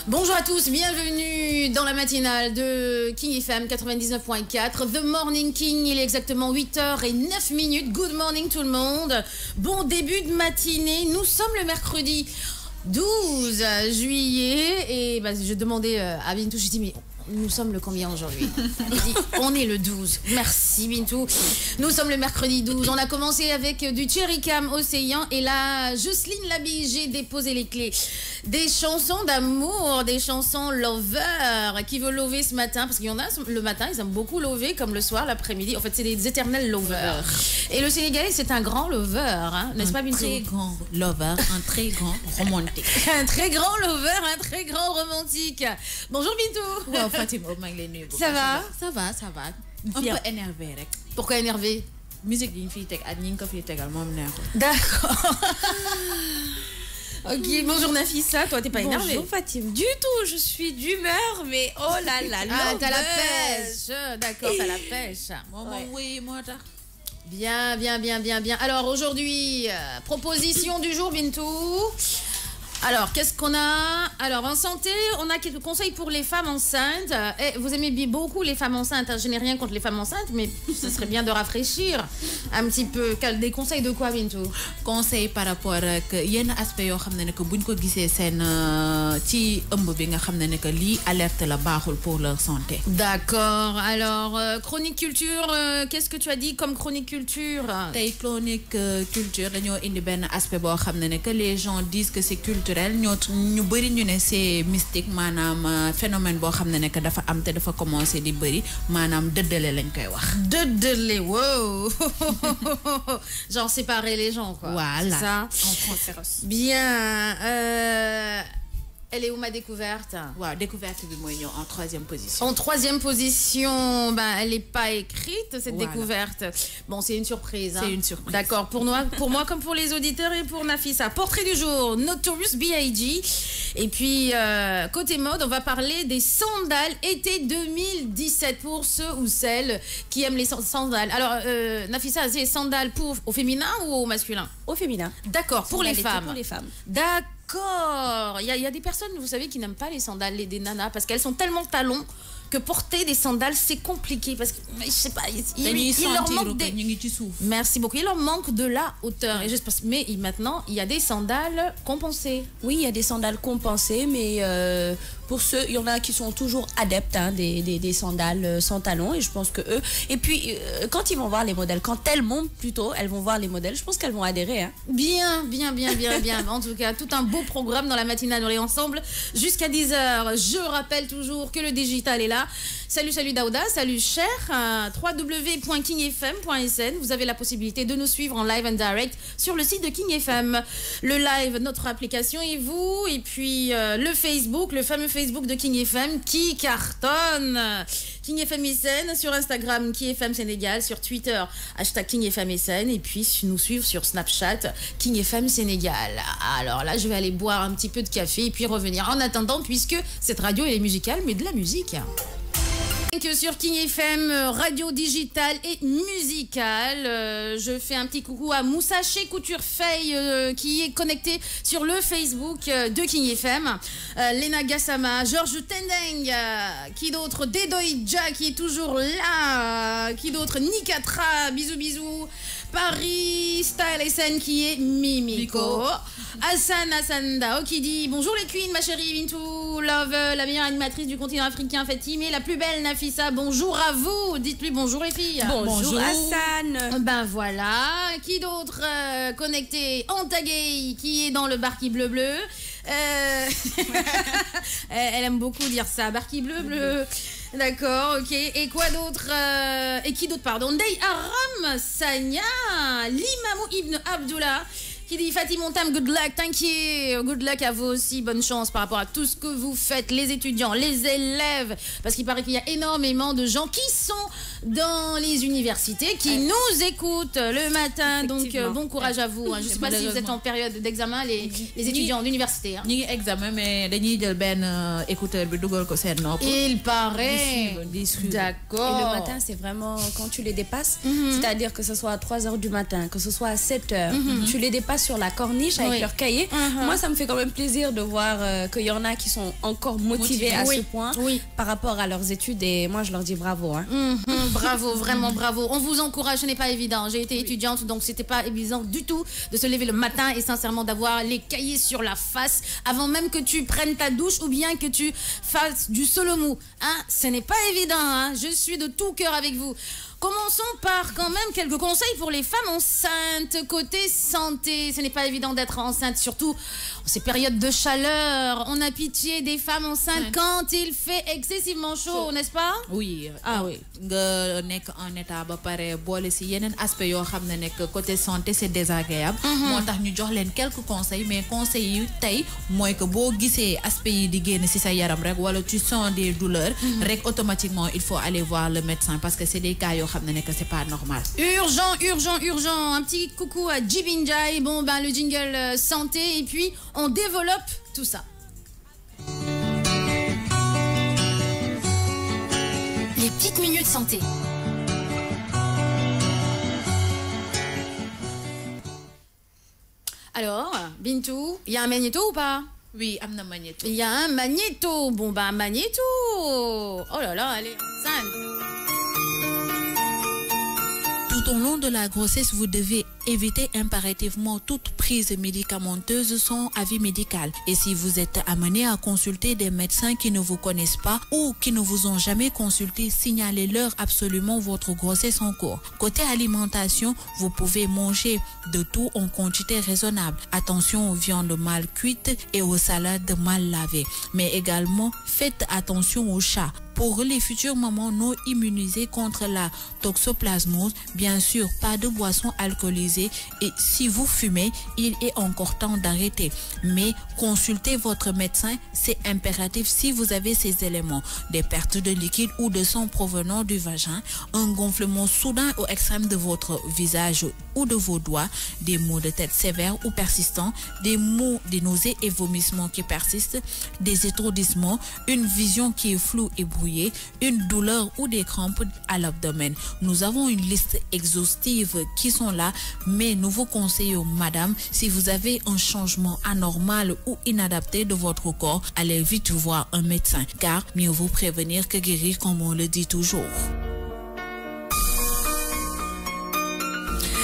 Bonjour à tous, bienvenue dans la matinale de King FM 99.4. The Morning King, il est exactement 8h09. Good morning tout le monde. Bon début de matinée, nous sommes le mercredi 12 juillet. Et je demandais à Bintou, je dis mais nous sommes le combien aujourd'hui? Il dit on est le 12. Merci Bintou. Nous sommes le mercredi 12. On a commencé avec du Cherry Cam Océan. Et là, Jocelyne Labille, j'ai déposé les clés. Des chansons d'amour, des chansons lover, qui veulent lover ce matin, parce qu'il y en a le matin, ils aiment beaucoup lover, comme le soir, l'après-midi. En fait, c'est des éternels lovers. Et le Sénégalais, c'est un grand lover, hein, n'est-ce pas, Bintou? Un très grand lover, un très grand romantique. Un très grand lover, un très grand romantique. Bonjour Bintou. Wow, Fatima, ça va? Ça va, ça va. Un peu énervé, rek. Pourquoi énervé? Musique d'une fille tech, admin coffee tech, d'accord. Ok, bonjour Nafissa, toi t'es pas énervée? Bonjour Fatim, du tout, je suis d'humeur, mais oh là là, ah, t'as la pêche, d'accord, t'as la pêche. Oui, moi, bien. Alors aujourd'hui, proposition du jour, Bintou. Alors, qu'est-ce qu'on a? Alors, en santé, on a quelques conseils pour les femmes enceintes. Et vous aimez beaucoup les femmes enceintes. Je n'ai rien contre les femmes enceintes, mais ce serait bien de rafraîchir un petit peu. Des conseils de quoi, Bintou? Conseil par rapport à yenn aspect yoo xam ne que buñ ko gisee seen ci ëmb bi nga xam ne que lii alerte la baaxul pour leur santé. D'accord. Alors, chronique culture, qu'est-ce que tu as dit comme chronique culture? Tey chronique culture dañoo indi benn aspect boo xam ne que les gens disent que c'est culturel. ñu bëri ñu ne c'est mystique maanaam phénomène boo xam ne que dafa am te dafa commencé di bëri maanaam dëddale lañ koy wax. Dëddale, wow. Genre séparer les gens, quoi. Voilà. Ça. En français. Bien. Elle est où ma découverte? Wow, découverte bi mooy ñëw en troisième position. En troisième position, elle n'est pas écrite, cette découverte. Bon, c'est une surprise. C'est une surprise. D'accord, pour moi comme pour les auditeurs et pour Nafissa. Portrait du jour, Notorious B.I.G. Et puis, côté mode, on va parler des sandales été 2017 pour ceux ou celles qui aiment les sandales. Alors, Nafissa, c'est sandales au féminin ou au masculin? Au féminin. D'accord, pour les femmes. Pour les femmes. D'accord. Il y a des personnes, vous savez, qui n'aiment pas les sandales, des nanas, parce qu'elles sont tellement talons que porter des sandales, c'est compliqué. Parce que, je sais pas, il leur manque des... Merci beaucoup. Il leur manque de la hauteur. Et mais maintenant, il y a des sandales compensées. Oui, il y a des sandales compensées, mais pour ceux, il y en a qui sont toujours adeptes des sandales sans talons. Et je pense que eux... Et puis, quand ils vont voir les modèles, quand elles montent plutôt, elles vont voir les modèles, je pense qu'elles vont adhérer. Hein. Bien. En tout cas, tout un beau programme dans la matinale. On est ensemble jusqu'à 10h. Je rappelle toujours que le digital est là. Salut Daouda, salut cher, www.kingfm.sn. Vous avez la possibilité de nous suivre en live and direct sur le site de King FM. Le live, notre application et vous, et puis le Facebook, le fameux Facebook de King FM qui cartonne. King FM SN sur Instagram, King FM Sénégal, sur Twitter, #King FM SN, et puis nous suivre sur Snapchat, King FM Sénégal. Alors là, je vais aller boire un petit peu de café et puis revenir. En attendant, puisque cette radio elle est musicale, mais de la musique. Que sur King FM, radio digitale et musicale. Je fais un petit coucou à Moussaché Couture Faye qui est connecté sur le Facebook de King FM. Lena Gassama, Georges Tendeng, qui d'autre? Dedoïdja qui est toujours là. Qui d'autre? Nikatra, bisous. Paris Style SN qui est Mimiko. Hassanda qui dit bonjour les queens, ma chérie Bintou Love, la meilleure animatrice du continent africain, Fatim, et la plus belle Nafissa. Bonjour à vous, dites-lui bonjour les filles. Bonjour Hassan. Ben voilà, qui d'autre connecté? Antagay qui est dans le barki bleu. Elle aime beaucoup dire ça, barki bleu. D'accord, ok. Et quoi d'autre? Et qui d'autre, pardon? Ndey Aram Sanya, l'imamou Ibn Abdullah, qui dit Fatim Montam, good luck, thank you. Good luck à vous aussi, bonne chance par rapport à tout ce que vous faites, les étudiants, les élèves, parce qu'il paraît qu'il y a énormément de gens qui sont dans les universités, qui nous écoutent le matin, donc bon courage à vous. Je ne sais pas si vous êtes en période d'examen, les étudiants d'université. Ni examen, mais dañuy jël ben écouteur bi dugal ko sen nopp. Il paraît. D'accord. Et le matin, c'est vraiment quand tu les dépasses, c'est-à-dire que ce soit à 3h du matin, que ce soit à 7h, tu les dépasses sur la corniche avec leur cahier. Moi, ça me fait quand même plaisir de voir qu'il y en a qui sont encore motivés à ce point par rapport à leurs études. Et moi, je leur dis bravo. Hein. Bravo, vraiment bravo. On vous encourage, ce n'est pas évident. J'ai été étudiante, donc c'était pas évident du tout de se lever le matin et sincèrement d'avoir les cahiers sur la face avant même que tu prennes ta douche ou bien que tu fasses du solo mou. Hein? Ce n'est pas évident. Hein? Je suis de tout cœur avec vous. Commençons par quand même quelques conseils pour les femmes enceintes. Côté santé, ce n'est pas évident d'être enceinte, surtout en ces périodes de chaleur. On a pitié des femmes enceintes quand il fait excessivement chaud, n'est-ce pas? Oui. Ah oui. Nek en état ba paré bolé ci yenen aspect yo xamné nek côté santé c'est désagréable. Motax ñu jox leen quelques conseils mais conseils yu tay moy que bo gissé aspect yi di génn ci sa yaram rek wala tu sens des douleurs rek automatiquement il faut aller voir le médecin parce que c'est des cas yo xamné que c'est pas normal. Urgent. Un petit coucou à Jibinjai. Bon ben le jingle santé et puis on développe tout ça. Les petites minutes santé. Alors, Bintou, il y a un magnéto ou pas? Oui, amna magnéto. Il y a un magnéto. Bon bah magnéto. Oh là là, allez, enceinte. Tout au long de la grossesse, vous devez éviter impérativement toute prise médicamenteuse sans avis médical. Et si vous êtes amené à consulter des médecins qui ne vous connaissent pas ou qui ne vous ont jamais consulté, signalez-leur absolument votre grossesse en cours. Côté alimentation, vous pouvez manger de tout en quantité raisonnable. Attention aux viandes mal cuites et aux salades mal lavées. Mais également, faites attention aux chats. Pour les futures mamans non immunisées contre la toxoplasmose, bien sûr, pas de boissons alcoolisées et si vous fumez, il est encore temps d'arrêter. Mais consultez votre médecin, c'est impératif si vous avez ces éléments. Des pertes de liquide ou de sang provenant du vagin, un gonflement soudain au extrême de votre visage ou de vos doigts, des maux de tête sévères ou persistants, des maux, des nausées et vomissements qui persistent, des étourdissements, une vision qui est floue et brouillée, une douleur ou des crampes à l'abdomen. Nous avons une liste exhaustive qui sont là, mais nous vous conseillons, madame, si vous avez un changement anormal ou inadapté de votre corps, allez vite voir un médecin, car mieux vaut prévenir que guérir, comme on le dit toujours.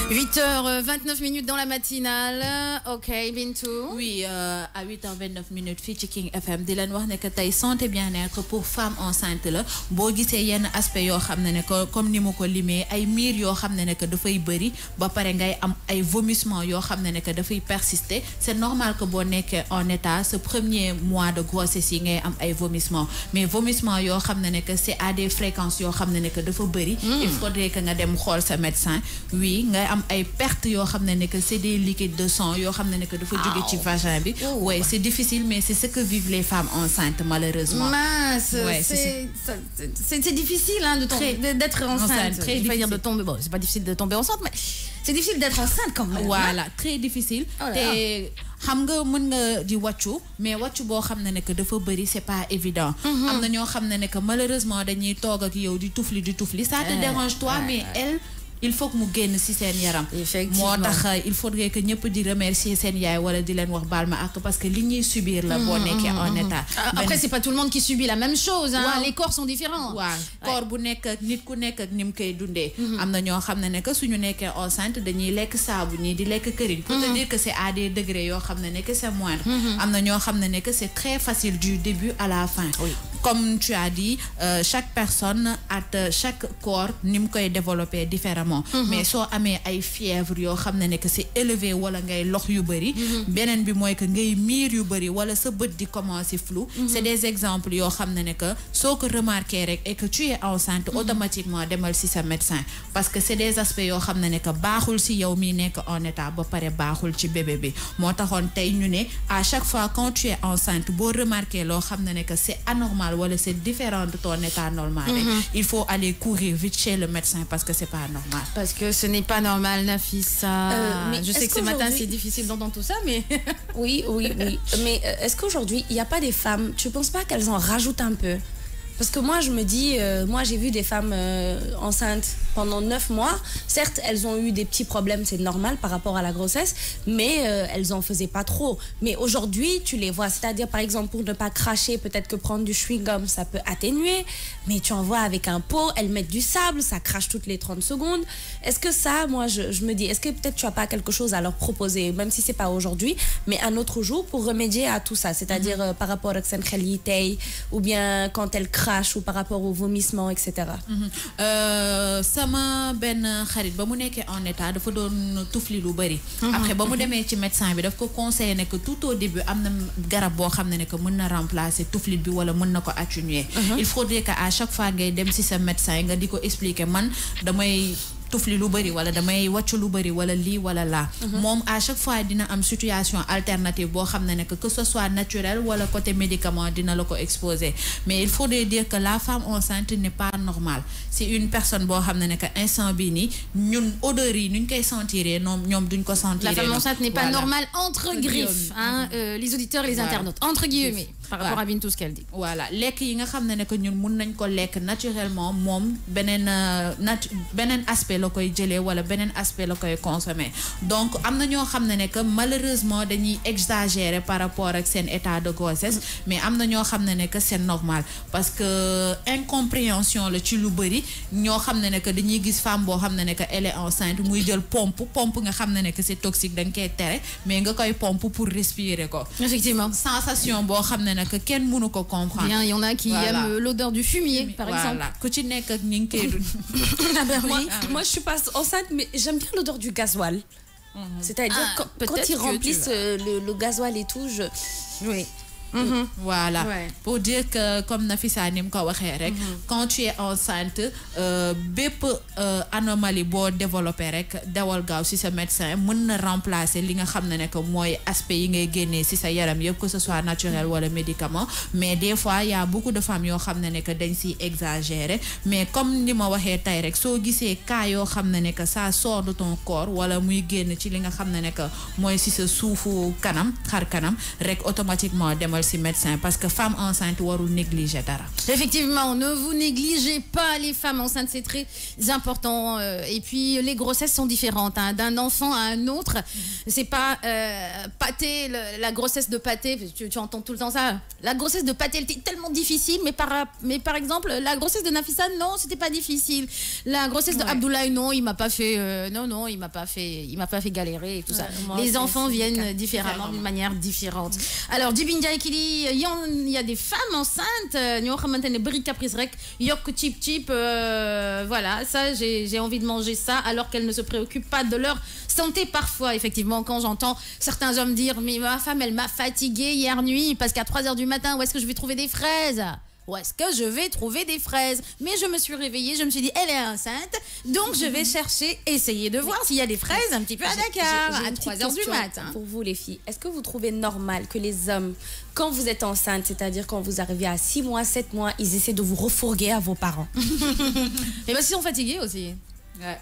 8h29 dans la matinale. Ok, Bintou. Oui, à 8h29 fii King FM di leen wax ne que tey santé bien-être pour femmes enceintes la boo gisee yenn aspect yoo xam ne que comme ni ma ko limee ay miir yoo xam ne que dafay bëri ba pare ngay am ay vomissement yoo xam ne que dafay persister. C'est normal que boo nekkee en état ce premier mois de grossesse yi ngay am ay vomissement, mais vomissement yoo xam ne que c'est à des fréquences yoo xam ne que dafa bëri. Il faudrait que nga dem xool sa médecin. Oui, ngay am ay pertes yoo xam ne que c'est des liquides de sang yoo xam ne que dafa jóge ci vagin bi. Ouais, c'est difficile mais c'est ce que vivent les femmes enceintes malheureusement. Mince, ouais, c'est difficile hein, d'être enceinte. Très difficile. Dire de tomber. Bon, c'est pas difficile de tomber enceinte mais c'est difficile d'être enceinte quand même. Voilà, très difficile. Te xam nga mën nga di wàccu mais wàccu boo xam ne que dafa bëri c'est pas évident. Am na ñoo xam ne que malheureusement dañuy toog ak yow di tufli ça te dérange toi mais elle il faut que mu génn ci seen yaram. Moo tax il faudrait que ñëpp di remercier seen yaay wala di leen wax baal ma ak parce que li ñuy subir la boo nekkee en état. Après c'est pas tout le monde qui subit la même chose hein. Les corps sont différents. waaw corps bu nekk ak nit ku nekk ak ni mu koy dundee. Am na ñoo xam ne que suñu nekkee enceinte dañuy lekk saabu ñii di lekk këriñ. Pour te dire que c'est à des degrés yoo xam ne que c'est moindre. Am na ñoo xam ne que c'est très facile du début à la fin. Comme tu as dit, chaque personne a chaque corps ni mu koy développer différemment. Mais soo amee ay fièvre yoo xam ne que c'est élevé wala ngay lox yu bëri. Beneen bi mooy que ngay miir yu bëri wala sa bët di commencer flou. C'est des exemples yoo xam ne que soo ko remarqué rek et que tu es enceinte automatiquement demal ci sa médecin parce que c'est des aspects yoo xam ne que baaxul ci yow mi nekk en état ba pare baaxul ci bébé bi. Moo taxoon tey ñu ne à chaque fois quand tu es enceinte boo remarqué loo xam ne que c'est anormal wala c'est différent de ton état normal. Il faut aller courir vite chez le médecin parce que c'est pas normal. Parce que ce n'est pas normal, Nafissa. Mais je sais que ce matin c'est difficile d'entendre tout ça, mais oui. Mais est-ce qu'aujourd'hui il n'y a pas des femmes? Tu penses pas qu'elles en rajoutent un peu? Parce que moi, je me dis, moi, j'ai vu des femmes enceintes pendant 9 mois. Certes, elles ont eu des petits problèmes, c'est normal par rapport à la grossesse, mais elles en faisaient pas trop. Mais aujourd'hui, tu les vois. C'est-à-dire, par exemple, pour ne pas cracher, peut-être que prendre du chewing-gum, ça peut atténuer. Mais tu en vois avec un pot, elles mettent du sable, ça crache toutes les 30 secondes. Est-ce que ça, moi, je me dis, est-ce que peut-être tu n'as pas quelque chose à leur proposer, même si c'est pas aujourd'hui, mais un autre jour pour remédier à tout ça, c'est-à-dire par rapport à seen xel yi tey, ou bien quand elles crachent, ou par rapport au vomissement, etc. Sama ben xarit ba mu nekkee en état dafa doon tufli lu bari. Après ba mu demee ci médecin bi daf ko conseillé ne que tout au début am na garab boo xam ne que mën na remplacer tuflit bi wala mën na ko atténuer. Il faudrait que à chaque fois ngay dem ci sa médecin nga di ko expliquer man damay tufli lu bari wala damay wàccu lu bari wala lii wala laa. Moom à chaque fois dina am situation alternative boo xam ne que ce soit naturel wala côté médicament dina la ko exposer. Mais il faudrait dire que la femme enceinte n'est pas normale. C'est une personne boo xam ne que instant bii nii ñun odeur yi nuñ koy sentiree ñoom duñ ko sentir. La femme enceinte n'est pas normale entre griffes, hein, les auditeurs et les internautes, entre guillemets, par rapport à Bintou ce qu'elle dit. Voilà lekk yi nga xam ne que ñun mun nañ ko lekk naturellement moom beneen aspect la koy jëlee wala beneen aspect la koy consommer. Donc am na ñoo xam ne que malheureusement dañuy exagérer par rapport ak seen état de grossesse, mais am na ñoo xam ne que c'est normal parce que incompréhension la ci lu bari. Ñoo xam ne que dañuy gis femme boo xam ne que elle est enceinte muy jël pompe nga xam ne que c'est toxique da nga koy tere mais nga koy pompe pour respirer ko. Effectivement. Sensation boo xam ne que kenn mënu ko comprendre. Bien, il y en a qui aiment l'odeur du fumier, par exemple. Ku ci nekk ak ñi ngi koy dund. Moi, je suis pas enceinte, mais j'aime bien l'odeur du gasoil. C'est-à-dire quand ils remplissent le gasoil et tout, Oui. Voilà. Pour dire que comme Nafisa ni mu ko waxee rek quand tu es enceinte bépp anomalie boo développé rek dawal gaaw ci sa médecin mën na remplacer li nga xam ne que mooy aspect yi ngay génnee ci sa yaram yëpp que ce soit naturel wala médicament. Mais des fois il y a beaucoup de femmes yoo xam ne que dañ ciy exagérer mais comme ni ma waxee tey rek soo gisee cas yoo xam ne que ça sort de ton corps wala muy génn ci li nga xam ne que mooy ci sa suufu kanam xar kanam rek automatiquement demal ci médecin parce que femme enceinte warul négliger dara. Effectivement, ne vous négligez pas les femmes enceintes, c'est très important. Et puis les grossesses sont différentes, hein, d'un enfant à un autre. C'est pas Pathé, la grossesse de Pathé, tu entends tout le temps ça. La grossesse de Pathé, elle était tellement difficile, mais par exemple, la grossesse de Nafisa, non, c'était pas difficile. La grossesse de Abdoulaye, non, il m'a pas fait, non, il m'a pas fait galérer et tout ça. Les enfants viennent différemment, d'une manière différente. Alors, Djibindia et Kili, il y a des femmes enceintes, ñoo xamantene bari caprice rek yok chip voilà, ça j'ai envie de manger ça alors qu'elles ne se préoccupent pas de leur santé parfois. Effectivement, quand j'entends certains hommes dire mais ma femme elle m'a fatiguée hier nuit parce qu'à 3h du matin où est-ce que je vais trouver des fraises? Où est-ce que je vais trouver des fraises? Mais je me suis réveillée, je me suis dit, elle est enceinte, donc je vais chercher, essayer de voir s'il y a des fraises un petit peu à Dakar, à 3h du matin. Pour vous les filles, est-ce que vous trouvez normal que les hommes, quand vous êtes enceinte, c'est-à-dire quand vous arrivez à 6 mois, 7 mois, ils essaient de vous refourguer à vos parents? Et bien, ils sont fatigués aussi. Ouais.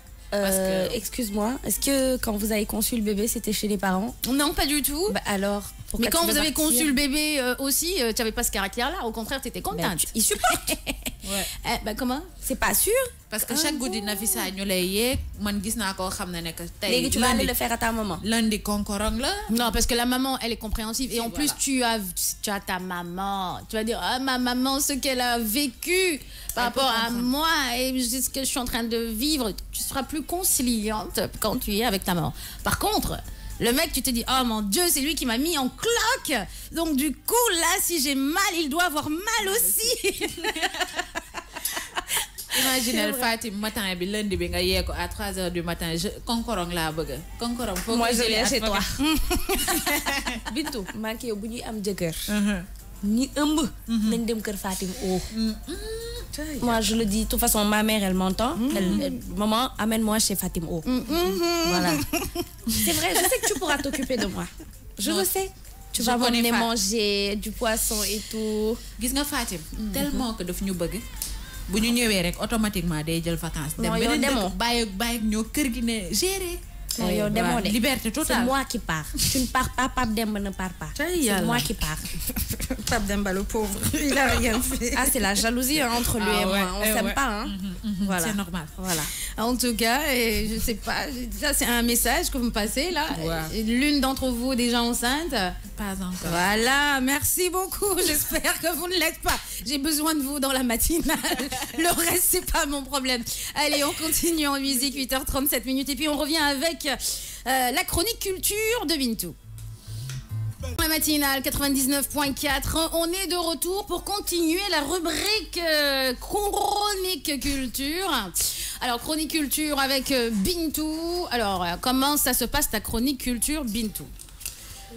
Excuse-moi, est-ce que quand vous avez conçu le bébé, c'était chez les parents? Non, pas du tout. Bah alors, mais quand vous avez conçu le bébé aussi, tu n'avais pas ce caractère-là. Au contraire, tu étais contente. Ils supportent. Bah comment? C'est pas sûr. Parce que chaque guddi Nafisa ñu lay yeeg man gis naa koo xam ne que tey. Tu vas aller le faire à ta maman. Lundi konkorong la. Non, parce que la maman, elle est compréhensive. Et en plus, tu as ta maman. Tu vas dire, ah, ma maman, ce qu'elle a vécu par rapport à moi et ce que je suis en train de vivre. Tu seras plus conciliante quand tu es avec ta maman. Par contre, le mec, tu te dis, oh mon Dieu, c'est lui qui m'a mis en cloque. Donc du coup, là, si j'ai mal, il doit avoir mal aussi. Imaginez Fatim matin bi lundi bi nga yee ko à 3h du matin konkorong laa bëgg konkorong foog moi je l'ai chez toi. Bintou manqué yow bu ñuy am jëkkër ñi ëmb nañ dem kër Fatim moi je le dis de toute façon ma mère elle m'entend maman amène-moi chez Fatim O. Voilà. C'est vrai, je sais que tu pourras t'occuper de moi. Je le sais. Tu vas m'emmener manger du poisson et tout. Gis nga Fatim tellement que daf ñu bëgg bu ñu ñëwee rek automatiquement day jël vacances. dem beneen dëkk bàyyi ñoo kër gi ne gérer. Liberté totale. C'est moi qui pars. Tu ne pars pas, Pape Demba ne part pas. C'est moi qui pars. Pape Demba, le pauvre, il a rien fait. Ah, c'est la jalousie entre lui et moi. On s'aime pas, hein. Voilà. C'est normal. Voilà. En tout cas, je sais pas, ça c'est un message que vous me passez là. Ouais. L'une d'entre vous est déjà enceinte? Pas encore. Voilà, merci beaucoup. J'espère que vous ne l'êtes pas. J'ai besoin de vous dans la matinale. Le reste, c'est pas mon problème. Allez, on continue en musique, 8h37 minutes. Et puis on revient avec la chronique culture de Bintou. La matinale 99.4, on est de retour pour continuer la rubrique chronique culture. Alors chronique culture avec Bintou. Alors comment ça se passe ta chronique culture Bintou?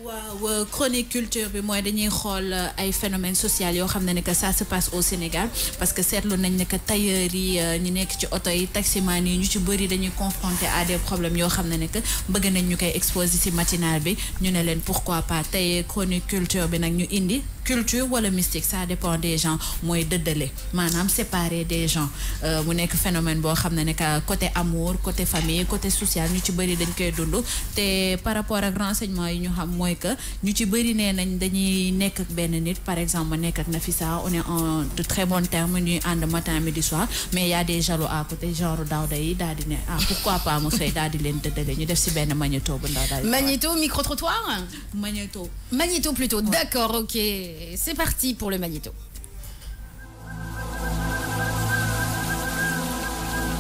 Waaw chronique culture bi mooy dañuy xool ay phénomènes sociaux yoo xam ne que ça se passe au Sénégal parce que seetlu nañ ne que tailleur yi ñu nekk ci oto yi taximan yi ñu ci bëri dañuy confronté à des problèmes yoo xam ne que bëgg nañ ñu koy exposer ci matinal bi ñu ne leen pourquoi pas tey chronique culture bi nag ñu indi culture wala mystique ça dépend des gens mooy dëddale maanaam séparer des gens mu nekk phénomène boo xam ne que côté amour côté famille côté social ñu ci bëri dañ koy dund te par rapport ak renseignement yi ñu xam mooy que ñu ci bëri nee nañ dañuy nekk ak benn nit par exemple nekk ak Nafisa on est en de très bons termes ñuy ànd matin midi soir mais il y a des jaloux à côté genre Daouda yi daal di ne pourquoi pas mu xëy daal di leen dëddale ñu def si benn magnéto bu ndaw daal di magnéto micro-trottoir magnéto plutôt ouais. D'accord, ok, c'est parti pour le magnéto.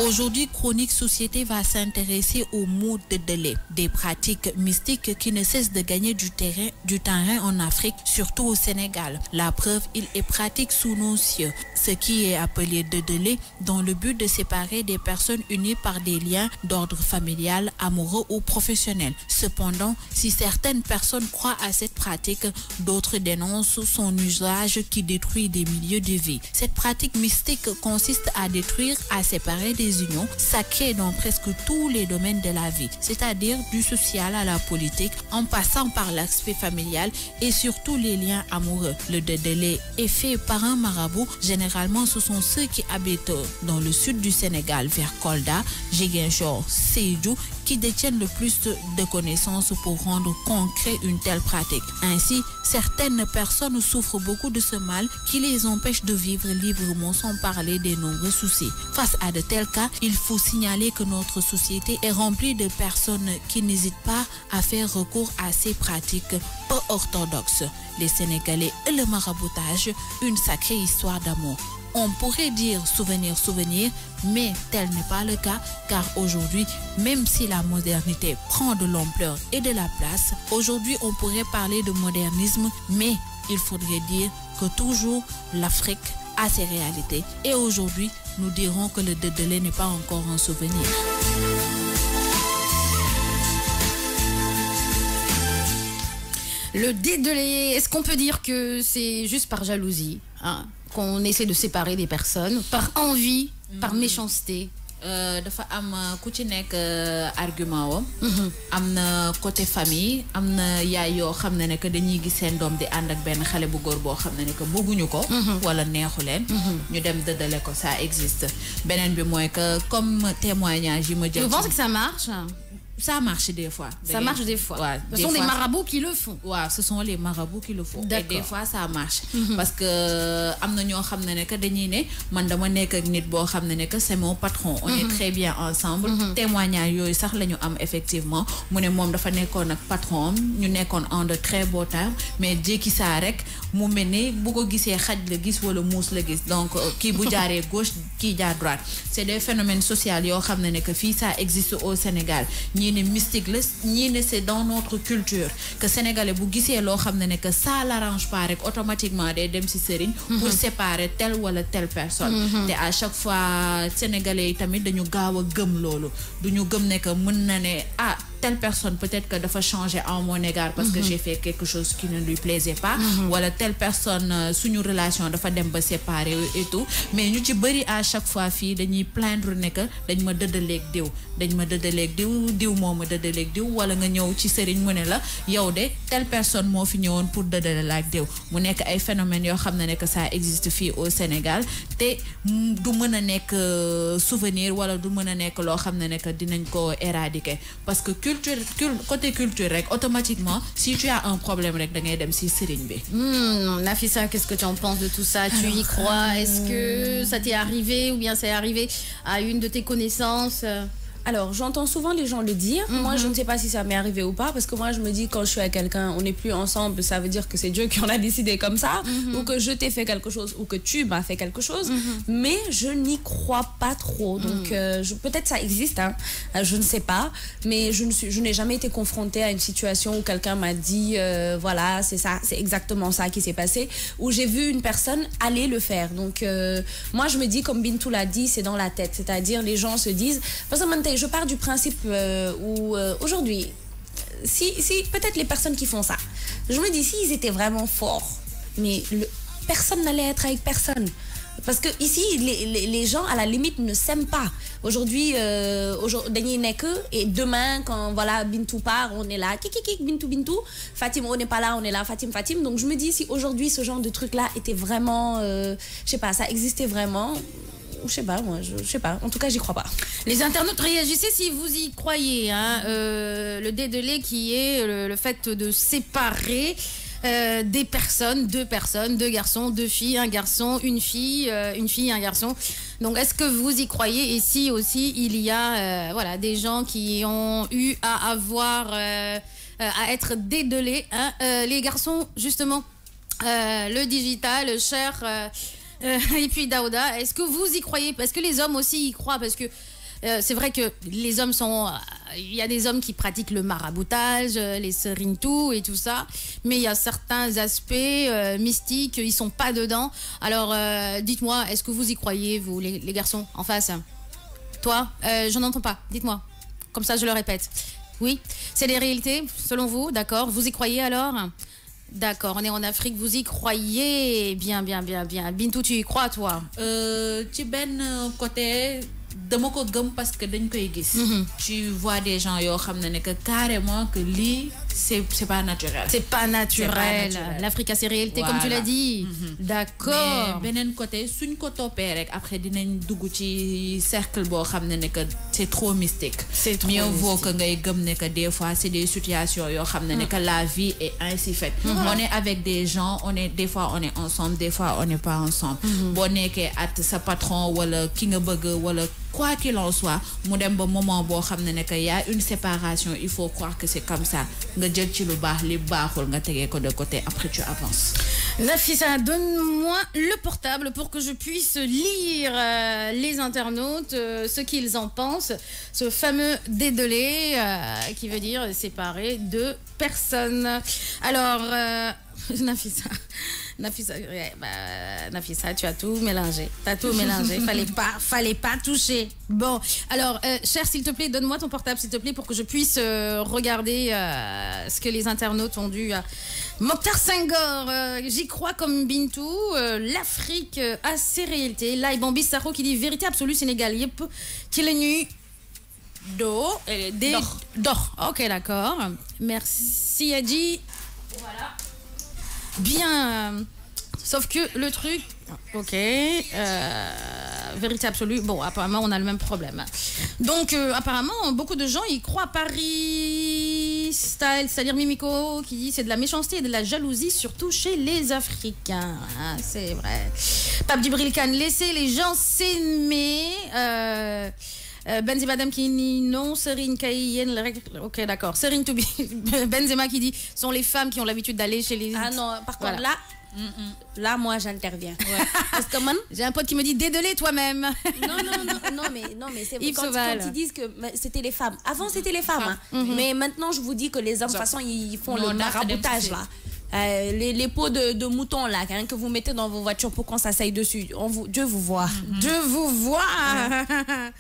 Aujourd'hui, Chronique Société va s'intéresser au mot de délai, des pratiques mystiques qui ne cessent de gagner du terrain en Afrique, surtout au Sénégal. La preuve, il est pratique sous nos cieux, ce qui est appelé de délai dans le but de séparer des personnes unies par des liens d'ordre familial, amoureux ou professionnel. Cependant, si certaines personnes croient à cette pratique, d'autres dénoncent son usage qui détruit des milieux de vie. Cette pratique mystique consiste à détruire, à séparer des unions sacrées dans presque tous les domaines de la vie, c'est-à-dire du social à la politique, en passant par l'aspect familial et surtout les liens amoureux. Le délai est fait par un marabout. Généralement, ce sont ceux qui habitent dans le sud du Sénégal, vers Kolda, Ziguinchor, Sédhiou, qui détiennent le plus de connaissances pour rendre concret une telle pratique. Ainsi, certaines personnes souffrent beaucoup de ce mal qui les empêche de vivre librement, sans parler des nombreux soucis. Face à de tels cas, il faut signaler que notre société est remplie de personnes qui n'hésitent pas à faire recours à ces pratiques peu orthodoxes. Les Sénégalais et le maraboutage, une sacrée histoire d'amour. On pourrait dire souvenir, mais tel n'est pas le cas, car aujourd'hui, même si la modernité prend de l'ampleur et de la place, aujourd'hui on pourrait parler de modernisme, mais il faudrait dire que toujours l'Afrique a ses réalités. Et aujourd'hui, nous dirons que le délai n'est pas encore un souvenir. Le dédelé, est-ce qu'on peut dire que c'est juste par jalousie, hein, qu'on essaie de séparer des personnes, par envie, par méchanceté? Dafa am ku ci nek argument wam amna côté famille amna yaay yo xamné nek dañuy gis sen dom di and ak ben xalé bu góor bo xamné nek bëgguñu ko wala neexu len ñu dem dëddale ko, ça existe. Benen bi moy que comme témoignage yi ma jël, je pense que ça marche. Ça marche des fois. Ça marche des fois. Ouais, ce sont des marabouts qui le font. Ouais, ce sont les marabouts qui le font. Et des fois ça marche. Parce que amna ñoo xamné ne que dañuy né man dama nek ak nit bo xamné ne que c'est mon patron. On est très bien ensemble. Témoignage yoy sax lañu am effectivement. Mu né mom dafa nekkoon ak patron, ñu nekkoon en de très beaux termes, mais jéki sa rek mu melni bu ko gisé xaj la gis wala mous la gis. Donc ki bu jaaré gauche, ki jaar droite. C'est des phénomènes sociaux yo xamné ne que fi ça existe au Sénégal. Ni mystique la ñi ne c'est dans notre culture que sénégalais bu gisee loo xam ne que ça l'arrange pas rek automatiquement day dem ci sëriñ pour séparer telle wala telle personne. te à chaque fois sénégalais yi tamit dañu gaaw a gëm loolu duñu gëm ne que mën na ne telle personne peut-être que dafa changer en mon égard parce que j'ai fait quelque chose qui ne lui plaisait pas wala telle personne suñu relation dafa dem ba séparer et tout, mais ñu ci bëri à chaque fois fii dañuy plaindre ne que dañ ma dëddaleeg diw moo ma dëddaleeg diw wala nga ñëw ci sëriñ mu ne la yow de telle personne moo fi ñëwoon pour dëddale ak diw. Mu nekk ay phénomènes yoo xam ne que ça existe fii au Sénégal te du mën a nekk souvenir wala du mën a nekk loo xam ne que dinañ ko éradiquer parce que côté culture automatiquement si tu as un problème rek da ngay dem si sëriñ bi. Nafissa, qu'est-ce que tu en penses de tout ça? Tu y crois? Est-ce que ça t'est arrivé ou bien c'est arrivé à une de tes connaissances? Alors, j'entends souvent les gens le dire. Moi, je ne sais pas si ça m'est arrivé ou pas, parce que moi, je me dis, quand je suis avec quelqu'un, on n'est plus ensemble, ça veut dire que c'est Dieu qui en a décidé comme ça, ou que je t'ai fait quelque chose, ou que tu m'as fait quelque chose. Mais je n'y crois pas trop. Donc, peut-être ça existe, hein, je ne sais pas. Mais je n'ai jamais été confrontée à une situation où quelqu'un m'a dit, voilà, c'est ça, c'est exactement ça qui s'est passé, où j'ai vu une personne aller le faire. Donc, moi, je me dis, comme Bintou l'a dit, c'est dans la tête. C'est-à-dire, les gens se disent... Parce que maintenant, je pars du principe où aujourd'hui, si peut-être les personnes qui font ça, je me dis s'ils étaient vraiment forts, mais personne n'allait être avec personne. Parce que ici, les gens, à la limite, ne s'aiment pas. Aujourd'hui, et demain, quand voilà, Bintou part, on est là, kikikik, Bintou, Fatim, on n'est pas là, on est là, Fatim. Donc je me dis, si aujourd'hui, ce genre de truc-là était vraiment, je sais pas, ça existait vraiment... Je sais pas, moi, je sais pas. En tout cas, j'y crois pas. Les internautes, réagissez si vous y croyez. Hein. Le dédelé qui est le fait de séparer des personnes, deux garçons, deux filles, un garçon, une fille, un garçon. Donc, est-ce que vous y croyez? Et si aussi il y a voilà, des gens qui ont eu à avoir, à être dédelés, hein. Les garçons, justement, le digital, cher... et puis Daouda, est-ce que vous y croyez? Parce que les hommes aussi y croient, parce que c'est vrai que les hommes sont... Il y a des hommes qui pratiquent le maraboutage, les serintou et tout ça, mais il y a certains aspects mystiques, ils sont pas dedans. Alors dites-moi, est-ce que vous y croyez, vous, les garçons en face? Toi, je n'entends pas, dites-moi. Comme ça, je le répète. Oui, c'est des réalités, selon vous, d'accord? Vous y croyez alors? D'accord, on est en Afrique, vous y croyez? Bien. Bintou, tu y crois, toi? Tu ben côté dama ko gëm parce que dañ koy gis. Tu vois des gens yoo xam ne que carrément que lii c'est pas naturel. C'est pas naturel. L'Afrique a ses réalités, voilà. Comme tu l'as dit. D'accord. Mais beneen côté suñ ko toppee rek après dinañ dugg ci cercle boo xam ne que c'est trop mystique. C'est trop mieux mystique. vaut que ngay gëm ne que des fois c'est des situations yoo xam ne que la vie est ainsi faite. On est avec des gens, des fois on est ensemble, des fois on n'est pas ensemble. Boo nekkee at sa patron wala ki nga bëgg wala quoi qu'il en soit, mu dem ba moment boo xam ne que y a une séparation, il faut croire que c'est comme ça. Nga jël ci lu baax li baaxul nga tegee ko de côté, après tu avances. Nafissa, donne-moi le portable pour que je puisse lire les internautes, ce qu'ils en pensent. Ce fameux dédelé qui veut dire séparer deux personnes. Alors, Nafissa, tu as tout mélangé. Fallait pas toucher. Bon, alors, cher, s'il te plaît, donne-moi ton portable, s'il te plaît, pour que je puisse regarder ce que les internautes ont dû. Mokhtar Senghor, j'y crois comme Bintou. L'Afrique a ses réalités. Là, Bambi Saro qui dit vérité absolue Sénégal. Yep, qu'il est nu. D'or. Ok, d'accord. Merci, Adji. Voilà. Bien. Sauf que le truc... Ok. Vérité absolue. Bon, apparemment, on a le même problème. Donc, apparemment, beaucoup de gens y croient. Paris Style, c'est-à-dire Mimiko, qui dit c'est de la méchanceté et de la jalousie, surtout chez les Africains. Ah, c'est vrai. Pape Djibril Khan, laissez les gens s'aimer. Benzema qui dit non, Serine Kayen, ok d'accord. Serine Toubi, Benzema qui dit sont les femmes qui ont l'habitude d'aller chez les... Ah non, par contre là, là moi j'interviens. Ouais. Parce que j'ai un pote qui me dit dédelé toi-même. Non mais c'est vrai quand ils disent que c'était les femmes. Avant c'était les femmes, hein. Mais maintenant je vous dis que les hommes de toute façon ils font le maraboutage là. Les peaux de mouton là hein, que vous mettez dans vos voitures pour qu'on s'asseye dessus. Dieu vous voit. Dieu vous voit.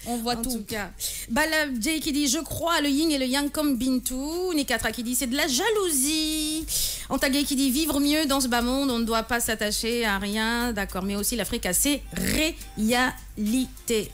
On voit en tout. tout cas. Bala Jay qui dit je crois le yin et le yang comme Bintou. Nikatra qui dit c'est de la jalousie. Antagay qui dit vivre mieux dans ce bas monde, on ne doit pas s'attacher à rien. D'accord, mais aussi l'Afrique a ses réalités.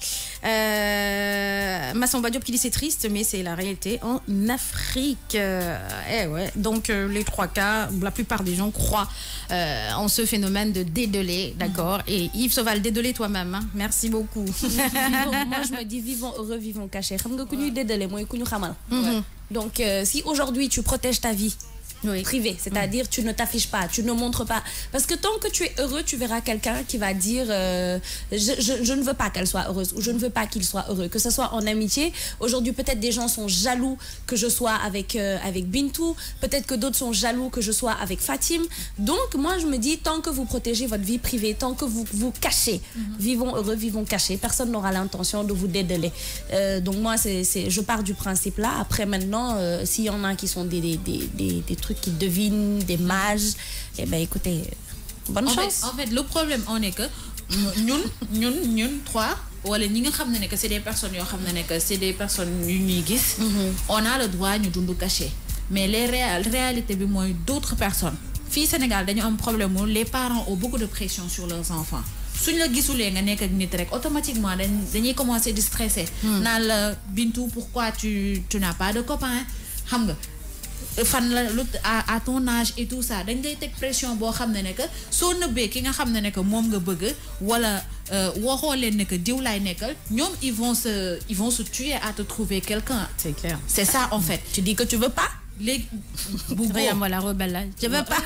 Masson Badiop qui dit c'est triste, mais c'est la réalité en Afrique. Ouais. Donc les 3 cas, la plupart des gens croient en ce phénomène de dédelé, d'accord. Et Yves Sauval, dédelé toi-même. Hein. Merci beaucoup. Moi je me dis vivons heureux, vivons cachés. Xam nga ku ñuy dédelé mooy ku ñu xamal. Donc, si aujourd'hui tu protèges ta vie privée, c'est-à-dire tu ne t'affiches pas, tu ne montres pas. Parce que tant que tu es heureux, tu verras quelqu'un qui va dire je ne veux pas qu'elle soit heureuse ou je ne veux pas qu'il soit heureux. Que ce soit en amitié. Aujourd'hui, peut-être des gens sont jaloux que je sois avec Bintou. Peut-être que d'autres sont jaloux que je sois avec Fatim. Donc, moi, je me dis, tant que vous protégez votre vie privée, tant que vous vous cachez, vivons heureux, vivons cachés. Personne n'aura l'intention de vous dédeler. Donc, moi, je pars du principe là. Après, maintenant, s'il y en a qui sont des trucs qui devinent, des mages, eh bien, écoutez, bonne chance. En fait, le problème, on est que nous trois, wala ñi nga xamné que c'est des personnes yo xamné que c'est des personnes yu ñuy gis on a le droit ñu dundu caché mais les réalité bi moy d'autres personnes fi Sénégal dañu am problème les parents ont beaucoup de pression sur leurs enfants suñ la gisulé nga nek ak nit rek automatiquement dañuy commencer di stresser naan la Bintou pourquoi tu n'as pas de copain xam nga fan la à ton âge et tout ça dañ lay teg pression boo xam ne que soo nëbbee ki nga xam ne que moom nga bëgg wala waxoo leen ne que diw laay nekkal ñoom ils vont se tuer à te trouver quelqu'un. C'est clair. C'est ça en fait. Tu dis que tu veux pas. Regarde-moi la rebelle là. Je veux pas.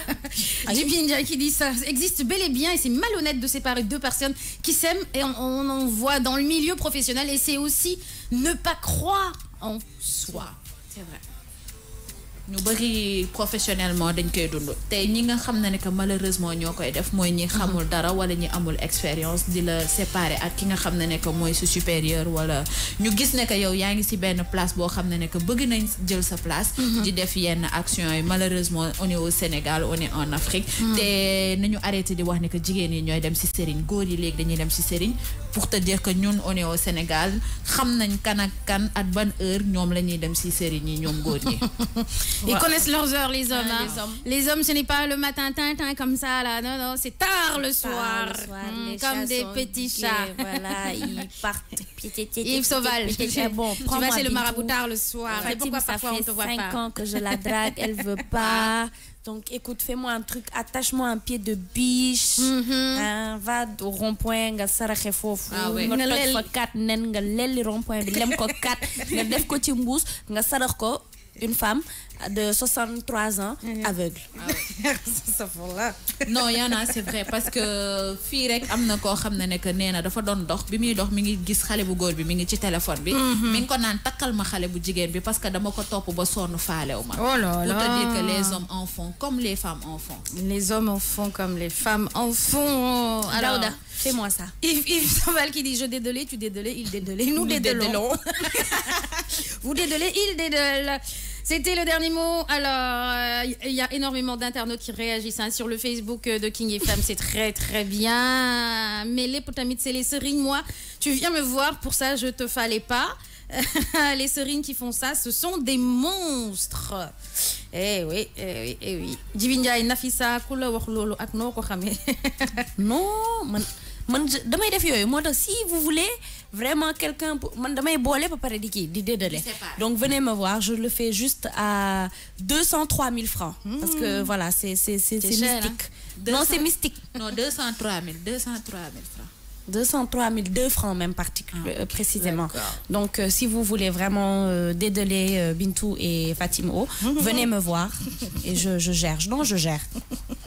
Djibinja qui dit ça existe bel et bien et c'est malhonnête de séparer deux personnes qui s'aiment et on en voit dans le milieu professionnel et c'est aussi ne pas croire en soi. C'est vrai. Ñu bari professionnellement dañ koy dund tay ñi nga xam ne que malheureusement ñoo koy def mooy ñi xamul dara wala ñi amul expérience di la séparer ak ki nga xam ne que mooy su supérieur wala ñu gis ne que yow yaa ngi ci benn place boo xam ne que bëgg nañ jël sa place di def yenn action yi malheureusement on est au Sénégal on est en Afrique te nañu arrêté di wax ne que jigéen yi ñooy dem ci sëriñ góor yi léegi dañuy dem ci sëriñ pour te dire que ñun on est au Sénégal xam nañ kan ak kan at ban heure ñoom la ñuy dem ci sëriñ yi ñoom góor yi. Ils connaissent leurs heures, les hommes. Les hommes, ce n'est pas le matin, tintin, comme ça, là. Non, non, c'est tard le soir. Comme des petits chats. Voilà, ils partent. Yves Sauval. Bon, tu vas chez le marabout tard le soir. C'est pourquoi parfois on te voit pas. Ça fait 5 ans que je la drague, elle veut pas. Donc, écoute, fais-moi un truc, attache-moi un pied de biche, va au rond-point, nga saraxe fofu, nga toj fa 4 nen, nga lelli rond-point bi lem ko 4, nga def ko ci mbuus, nga sarax ko une femme de 63 ans aveugle. Non, y en a, c'est vrai parce que fii rek am na koo xam ne que nee na dafa doon dox bi muy dox mi ngi gis xale bu góor bi mi ngi ci téléphone bi mi ngi ko naan takkal ma xale bu jigéen bi parce que dama ko topp ba sonn faalew ma. Oh là là. Pour te dire que les hommes en font comme les femmes en font. Les hommes en font comme les femmes en font. Alors, Daouda, fais-moi ça. Yves Saval qui dit je dédelais, tu dédelais, il dédelait, nous dédelons. Vous dédelez, il dédele. C'était le dernier mot. Alors, il y a énormément d'internautes qui réagissent sur le Facebook de King FM. C'est très, très bien. Mais les potamites, c'est les serines. Moi, tu viens me voir. Pour ça, je te fallait pas. Les serines qui font ça, ce sont des monstres. Eh oui, eh oui, eh oui. Djibinja et Nafisa, kula wax lolu ak noko xamé. Non, damay def yoyu motax si vous voulez vraiment quelqu'un man damay bolé ba paré di dédelé. Donc venez me voir, je le fais juste à 203 000 francs parce que voilà, c'est mystique. Hein? Non, c'est mystique. Non, 203 000 francs. 203 002 francs même précisément. Donc si vous voulez vraiment dédeler Bintou et Fatimo, venez me voir et je gère. Non, je gère.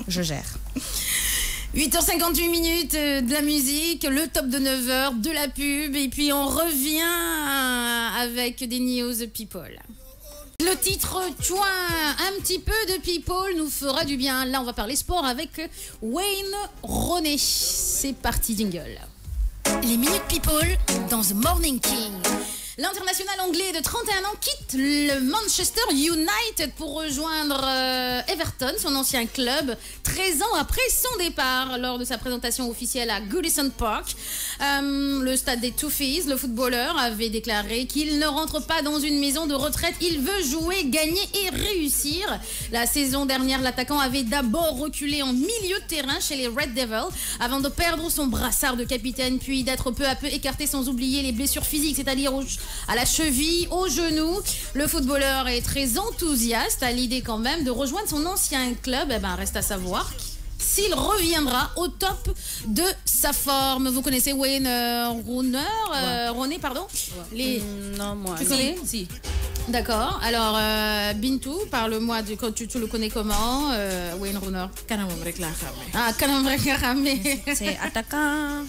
Je gère. 8h58 minutes de la musique, le top de 9h, de la pub et puis on revient avec des news people. Le titre Chouin, un petit peu de people nous fera du bien. Là, on va parler sport avec Wayne Rooney. C'est parti, jingle. Les minutes people dans The Morning King. L'international anglais de 31 ans quitte le Manchester United pour rejoindre Everton, son ancien club, 13 ans après son départ. Lors de sa présentation officielle à Goodison Park, le stade des Toffees, le footballeur avait déclaré qu'il ne rentre pas dans une maison de retraite, il veut jouer, gagner et réussir. La saison dernière, l'attaquant avait d'abord reculé en milieu de terrain chez les Red Devils avant de perdre son brassard de capitaine, puis d'être peu à peu écarté sans oublier les blessures physiques, c'est-à-dire à la cheville, au genou. Le footballeur est très enthousiaste à l'idée quand même de rejoindre son ancien club. Eh ben, reste à savoir s'il reviendra au top de sa forme. Vous connaissez Wayne Rooney, pardon. Non, moi. Tu connais? Si. D'accord. Alors, Bintou, parle-moi de quand tu le connais comment, Wayne Runner. Kanamam rek laa xamee. Ah, kanam rek nga xamee. C'est attaquant,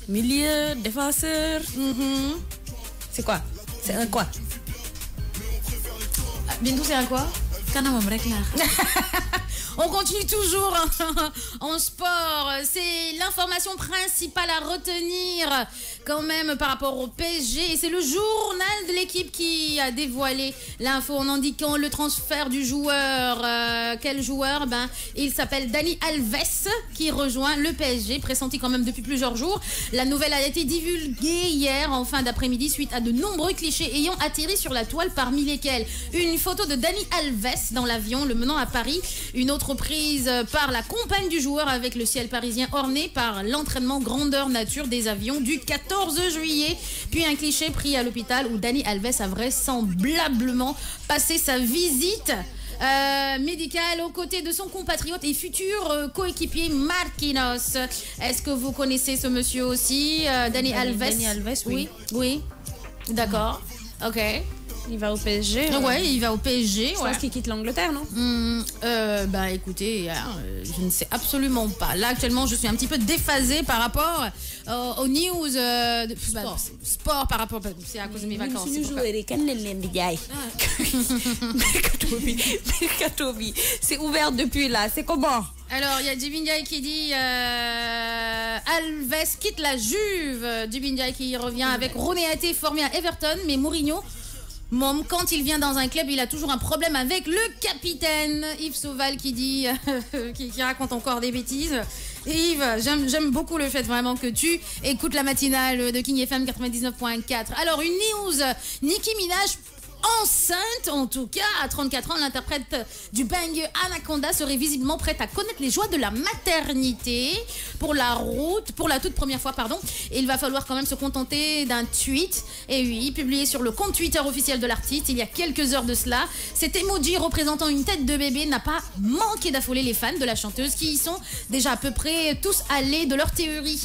milieu, défenseur. C'est quoi? C'est un quoi? Bintou, c'est un quoi? Kanamam rek laa xamee. On continue toujours en sport. C'est l'information principale à retenir quand même par rapport au PSG. Et c'est le journal de l'équipe qui a dévoilé l'info en indiquant le transfert du joueur. Quel joueur? Il s'appelle Dani Alves qui rejoint le PSG, pressenti quand même depuis plusieurs jours. La nouvelle a été divulguée hier en fin d'après-midi suite à de nombreux clichés ayant atterri sur la toile, parmi lesquels une photo de Dani Alves dans l'avion le menant à Paris, une autre prise par la compagne du joueur avec le ciel parisien orné par l'entraînement grandeur nature des avions du 14 juillet. Puis un cliché pris à l'hôpital où Dani Alves a vraisemblablement passé sa visite médicale aux côtés de son compatriote et futur coéquipier Marquinhos. Est-ce que vous connaissez ce monsieur aussi, Dani Alves? Dani Alves, oui. Oui. D'accord. Ok. Il va au PSG. Ouais, il va au PSG. Je pense qu'il quitte l'Angleterre, non? Écoutez, je ne sais absolument pas. Là, actuellement, je suis un petit peu déphasée par rapport aux news sport par rapport. C'est à cause de mes vacances. C'est ouvert depuis là. C'est comment? Alors, il y a Dubindiaï qui dit Alves quitte la Juve. Dubindiaï qui revient avec Ronéaté formé à Everton, mais Mourinho. Quand il vient dans un club, il a toujours un problème avec le capitaine. Yves Sauval qui dit, qui raconte encore des bêtises. Et Yves, j'aime beaucoup le fait vraiment que tu écoutes la matinale de King FM 99.4. Alors, une news, Nicki Minaj enceinte, en tout cas, à 34 ans, l'interprète du bang Anaconda serait visiblement prête à connaître les joies de la maternité pour la toute première fois, pardon. Et il va falloir quand même se contenter d'un tweet, et oui, publié sur le compte Twitter officiel de l'artiste il y a quelques heures de cela. Cet emoji représentant une tête de bébé n'a pas manqué d'affoler les fans de la chanteuse qui y sont déjà à peu près tous allés de leur théorie.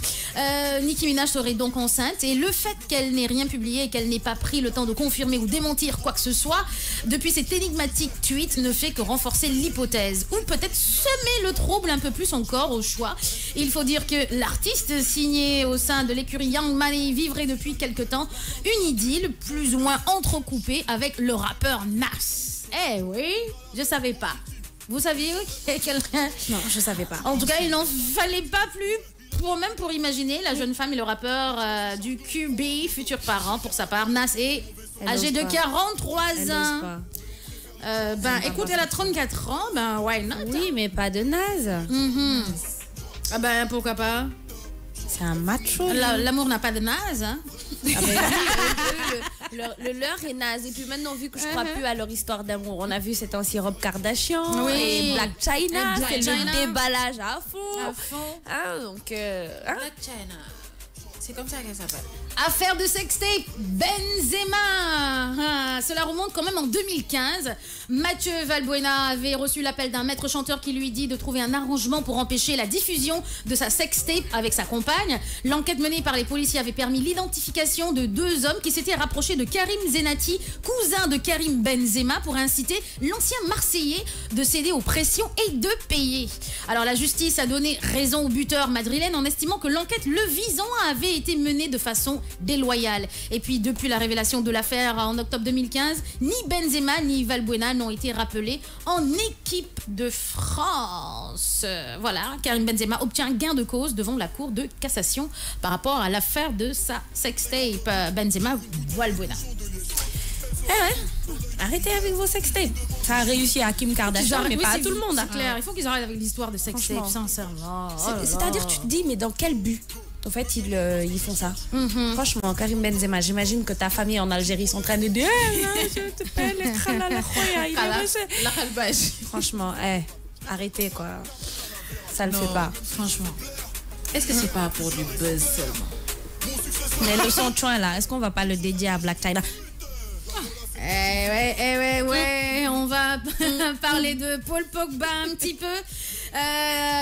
Nicki Minaj serait donc enceinte, et le fait qu'elle n'ait rien publié et qu'elle n'ait pas pris le temps de confirmer ou démentir quoi que ce soit depuis cet énigmatique tweet ne fait que renforcer l'hypothèse, ou peut-être semer le trouble un peu plus encore au choix. Il faut dire que l'artiste signé au sein de l'écurie Young Money vivrait depuis quelque temps une idylle plus ou moins entrecoupée avec le rappeur Nas. Eh oui, je savais pas. Vous saviez quelqu'un? Non, je savais pas. En tout cas, il n'en fallait pas plus pour imaginer la jeune femme et le rappeur du QB, futur parent pour sa part. Nas est âgé de 43 ans. Écoute, elle a 34 ans, why not? Oui, mais pas de naze. Ah pourquoi pas? C'est un macho. L'amour n'a pas de naze, hein? Le leur est naze. Et puis maintenant, vu que je crois plus à leur histoire d'amour, on a vu cette ancienne Rob Kardashian et Black China. C'est le déballage à fond. Donc, Black China. C'est comme ça qu'elle s'appelle. Affaire de sextape, Benzema. Cela remonte quand même en 2015. Mathieu Valbuena avait reçu l'appel d'un maître chanteur qui lui dit de trouver un arrangement pour empêcher la diffusion de sa sextape avec sa compagne. L'enquête menée par les policiers avait permis l'identification de deux hommes qui s'étaient rapprochés de Karim Zenati, cousin de Karim Benzema, pour inciter l'ancien Marseillais de céder aux pressions et de payer. Alors la justice a donné raison au buteur madrilène en estimant que l'enquête le visant avait été menée de façon déloyale. Et puis depuis la révélation de l'affaire en octobre 2015, ni Benzema ni Valbuena n'ont été rappelés en équipe de France. Voilà, Karim Benzema obtient gain de cause devant la Cour de cassation par rapport à l'affaire de sa sextape Benzema-Valbuena. Arrêtez avec vos sextapes. Ça a réussi à Kim Kardashian, mais pas à tout le monde. C'est clair, il faut qu'ils arrêtent avec l'histoire de sextape, sincèrement. C'est-à-dire, tu te dis, mais dans quel but en fait ils font ça? Franchement, Karim Benzema, j'imagine que ta famille en Algérie sont en train de dire je te paie les franchement, arrêtez quoi. Ça le fait pas. Franchement. Est-ce que c'est pas pour du buzz seulement? Mais le son chouin là, est-ce qu'on va pas le dédier à Black China? Ouais, on va parler de Paul Pogba un petit peu.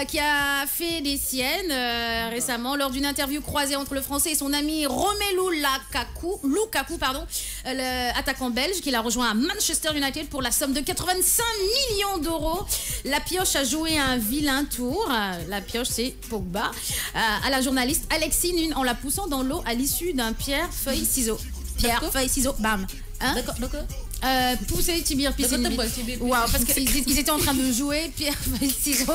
qui a fait des siennes récemment lors d'une interview croisée entre le Français et son ami Romelu Lukaku, attaquant belge qu'il a rejoint à Manchester United pour la somme de 85 millions d'euros. La pioche a joué un vilain tour. La pioche, c'est Pogba. À la journaliste Alexis Nune en la poussant dans l'eau à l'issue d'un pierre-feuille-ciseau. Pierre-feuille-ciseau, bam. Hein? D'accord. Pousser, tibir, piscine. Waouh, parce qu'ils étaient en train de jouer pierre, ciseaux,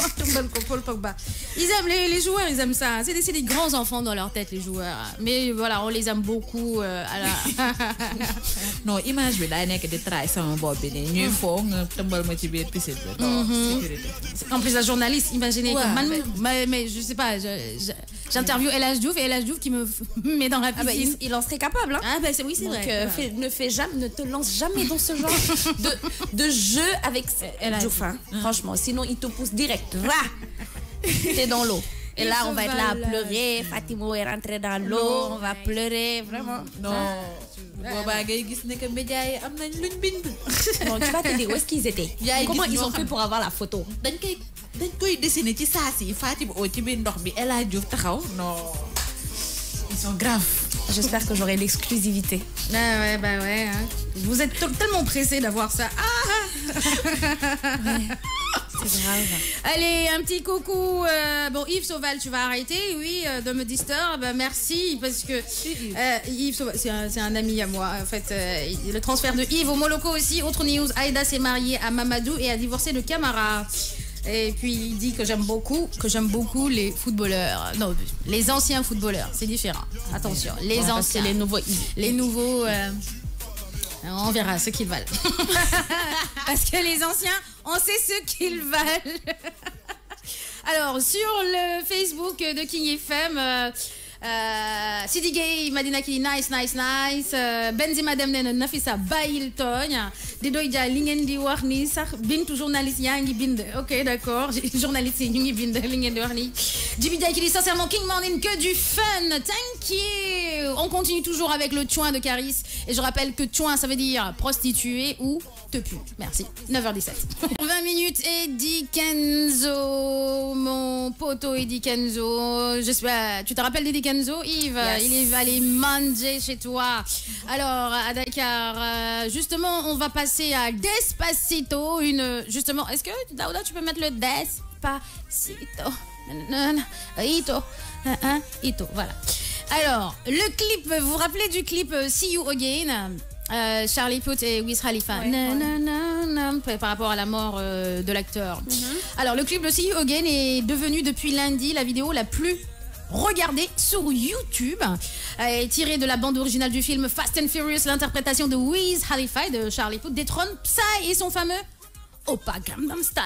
Paul Pogba. Ils aiment les joueurs, ils aiment ça. C'est des grands enfants dans leur tête, les joueurs. Mais voilà, on les aime beaucoup. Non, image bi daa nekk di traay sama bopp bi nii ñuy foo nga tëmbal ma ci biir piscine bi. Sécurité. En plus, la journaliste, imaginez que mais je sais pas, j'interviewe El Hadj Diouf et El Hadj Diouf qui me met dans la piscine. Il en serait capable. Hein. Ah, oui, c'est vrai. Ne te lance jamais dans ce genre de jeu avec Diouf. Hein. Franchement, sinon il te pousse direct. T'es dans l'eau. Et là, on va être là à pleurer. Fatimo est rentré dans l'eau. On va pleurer, vraiment. Non. Boobaa ngay gis ne que médias yi am nañ luñ bind. Non, tu vas te dire où est-ce qu'ils étaient. Comment ils ont fait pour avoir la photo. dañ koy dessiner ci saa si Fatim oo ci biir ndox bi El Hadj Diouf taxaw. Non. Ils sont graves. J'espère que j'aurai l'exclusivité. Ah ouais. Hein. Vous êtes tellement pressés d'avoir ça. C'est grave. Allez, un petit coucou. Bon, Yves Sauval, tu vas arrêter, oui, de me disturber. Merci, parce que Yves Sauval, c'est un ami à moi. En fait, le transfert de Yves au Moloko aussi. Autre news, Aïda s'est mariée à Mamadou et a divorcé de Camara. Et puis il dit que j'aime beaucoup les footballeurs. Non, les anciens footballeurs, c'est différent. Attention, les anciens. C'est les nouveaux. Les nouveaux, on verra ce qu'ils valent. Parce que les anciens, on sait ce qu'ils valent. Alors, sur le Facebook de King FM, Sidi Gay Madina Kili nice Benzema dem nee na Nafisa bàyyil tooñ di doy jaay li ngeen di wax ni sax bintu journaliste yaa ngi bind. Ok, d'accord, journaliste yi ñu ngi bind li ngeen di wax ni. Djibi Diaye qui dit sincèrement King Morning, que du fun, thank you. On continue toujours avec le chouin de Caris et je rappelle que chouin ça veut dire prostituée ou te pue. Merci. 9h17. 20 minutes Eddie Kenzo, mon poteau Eddie Kenzo. J'espère, tu te rappelles d'Eddie Kenzo, Yves? Yes. Il est allé manger chez toi. Alors, à Dakar, justement, on va passer à Despacito. Justement, est-ce que, Daouda, tu peux mettre le Despacito? Ito, voilà. Alors, le clip, vous vous rappelez du clip See You Again? Charlie Puth et Wiz Khalifa, par rapport à la mort de l'acteur. Alors, le clip de See You Again est devenu depuis lundi la vidéo la plus regardée sur YouTube, tirée de la bande originale du film Fast and Furious. L'interprétation de Wiz Khalifa et de Charlie Puth détrône Psy et son fameux Oppa Gangnam Style.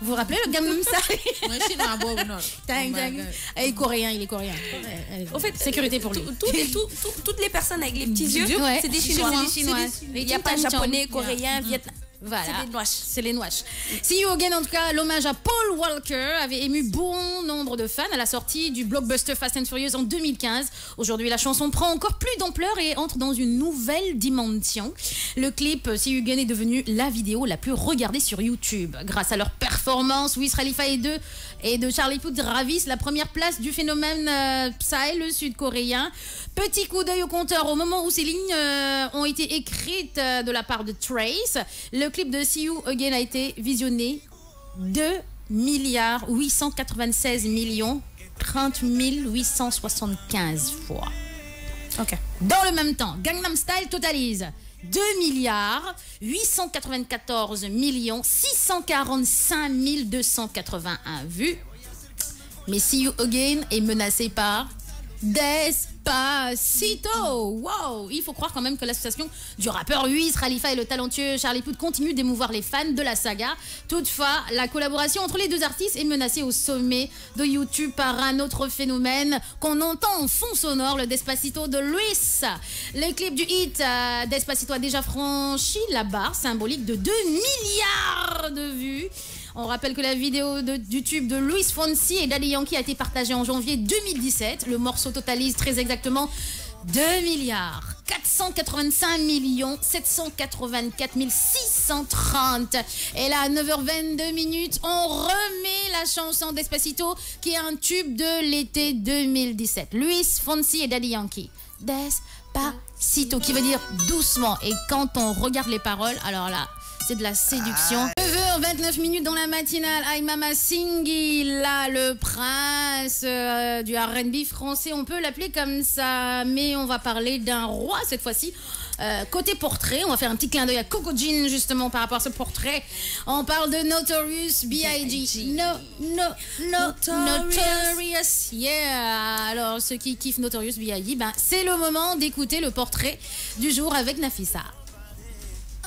Vous vous rappelez le Gangnam Style? Moi, chinois, bon, non. Il est coréen. Au fait, sécurité pour lui. Toutes les personnes avec les petits yeux, c'est des Chinois. Il n'y a pas japonais, coréen, vietnamien. Voilà. C'est les noix. See You Again, en tout cas, l'hommage à Paul Walker avait ému bon nombre de fans à la sortie du blockbuster Fast and Furious en 2015. Aujourd'hui, la chanson prend encore plus d'ampleur et entre dans une nouvelle dimension. Le clip See You Again est devenu la vidéo la plus regardée sur YouTube. Grâce à leur performance, Wiz Khalifa et de Charlie Puth ravissent la première place du phénomène Psy, le sud-coréen. Petit coup d'œil au compteur au moment où ces lignes ont été écrites de la part de Trace. Le clip de See You Again a été visionné 2,896 30 875 fois. Ok. Dans le même temps, Gangnam Style totalise 2,894 645 281 vues. Mais See You Again est menacé par Despacito. Wow. Il faut croire quand même que l'association du rappeur Wiz Khalifa et le talentueux Charlie Puth continue d'émouvoir les fans de la saga. Toutefois, la collaboration entre les deux artistes est menacée au sommet de YouTube par un autre phénomène qu'on entend en fond sonore, le Despacito de Luis. Le clip du hit Despacito a déjà franchi la barre symbolique de 2 milliards de vues. On rappelle que la vidéo du tube de Luis Fonsi et Daddy Yankee a été partagée en janvier 2017. Le morceau totalise très exactement 2 milliards 485 millions 784 630. Et là, à 9h22 minutes, on remet la chanson Despacito, qui est un tube de l'été 2017. Luis Fonsi et Daddy Yankee. Despacito, qui veut dire doucement. Et quand on regarde les paroles, alors là, c'est de la séduction. 9h29 minutes dans la matinale. Aïe Mama Singhi, là, le prince du R&B français, on peut l'appeler comme ça. Mais on va parler d'un roi cette fois-ci. Côté portrait, on va faire un petit clin d'œil à Coco Jean justement par rapport à ce portrait. On parle de Notorious B.I.G. Notorious. Yeah. Alors ceux qui kiffent Notorious B.I.G., ben, c'est le moment d'écouter le portrait du jour avec Nafissa.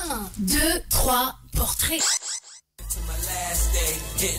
1, 2, 3, portrait. The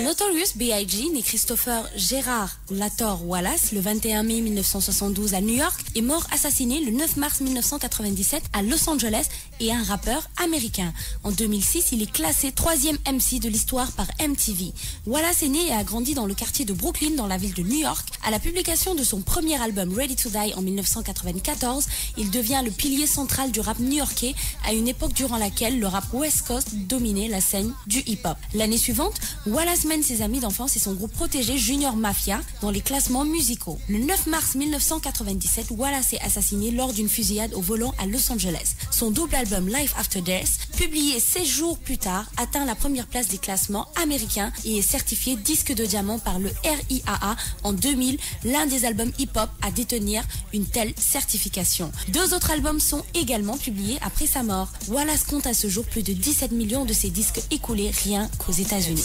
Notorious B.I.G., né Christopher Gérard Lator Wallace le 21 mai 1972 à New York, est mort assassiné le 9 mars 1997 à Los Angeles et un rappeur américain. En 2006, il est classé 3e MC de l'histoire par MTV. Wallace est né et a grandi dans le quartier de Brooklyn dans la ville de New York. À la publication de son premier album Ready to Die en 1994, il devient le pilier central du rap new-yorkais à une époque durant laquelle le rap West Coast dominait la scène du hip-hop. L'année suivante, Wallace mène ses amis d'enfance et son groupe protégé Junior Mafia dans les classements musicaux. Le 9 mars 1997, Wallace est assassiné lors d'une fusillade au volant à Los Angeles. Son double album Life After Death, publié 16 jours plus tard, atteint la première place des classements américains et est certifié disque de diamant par le RIAA en 2000, l'un des albums hip-hop à détenir une telle certification. 2 autres albums sont également publiés après sa mort. Wallace compte à ce jour plus de 17 millions de ses disques écoulés rien qu'aux États-Unis.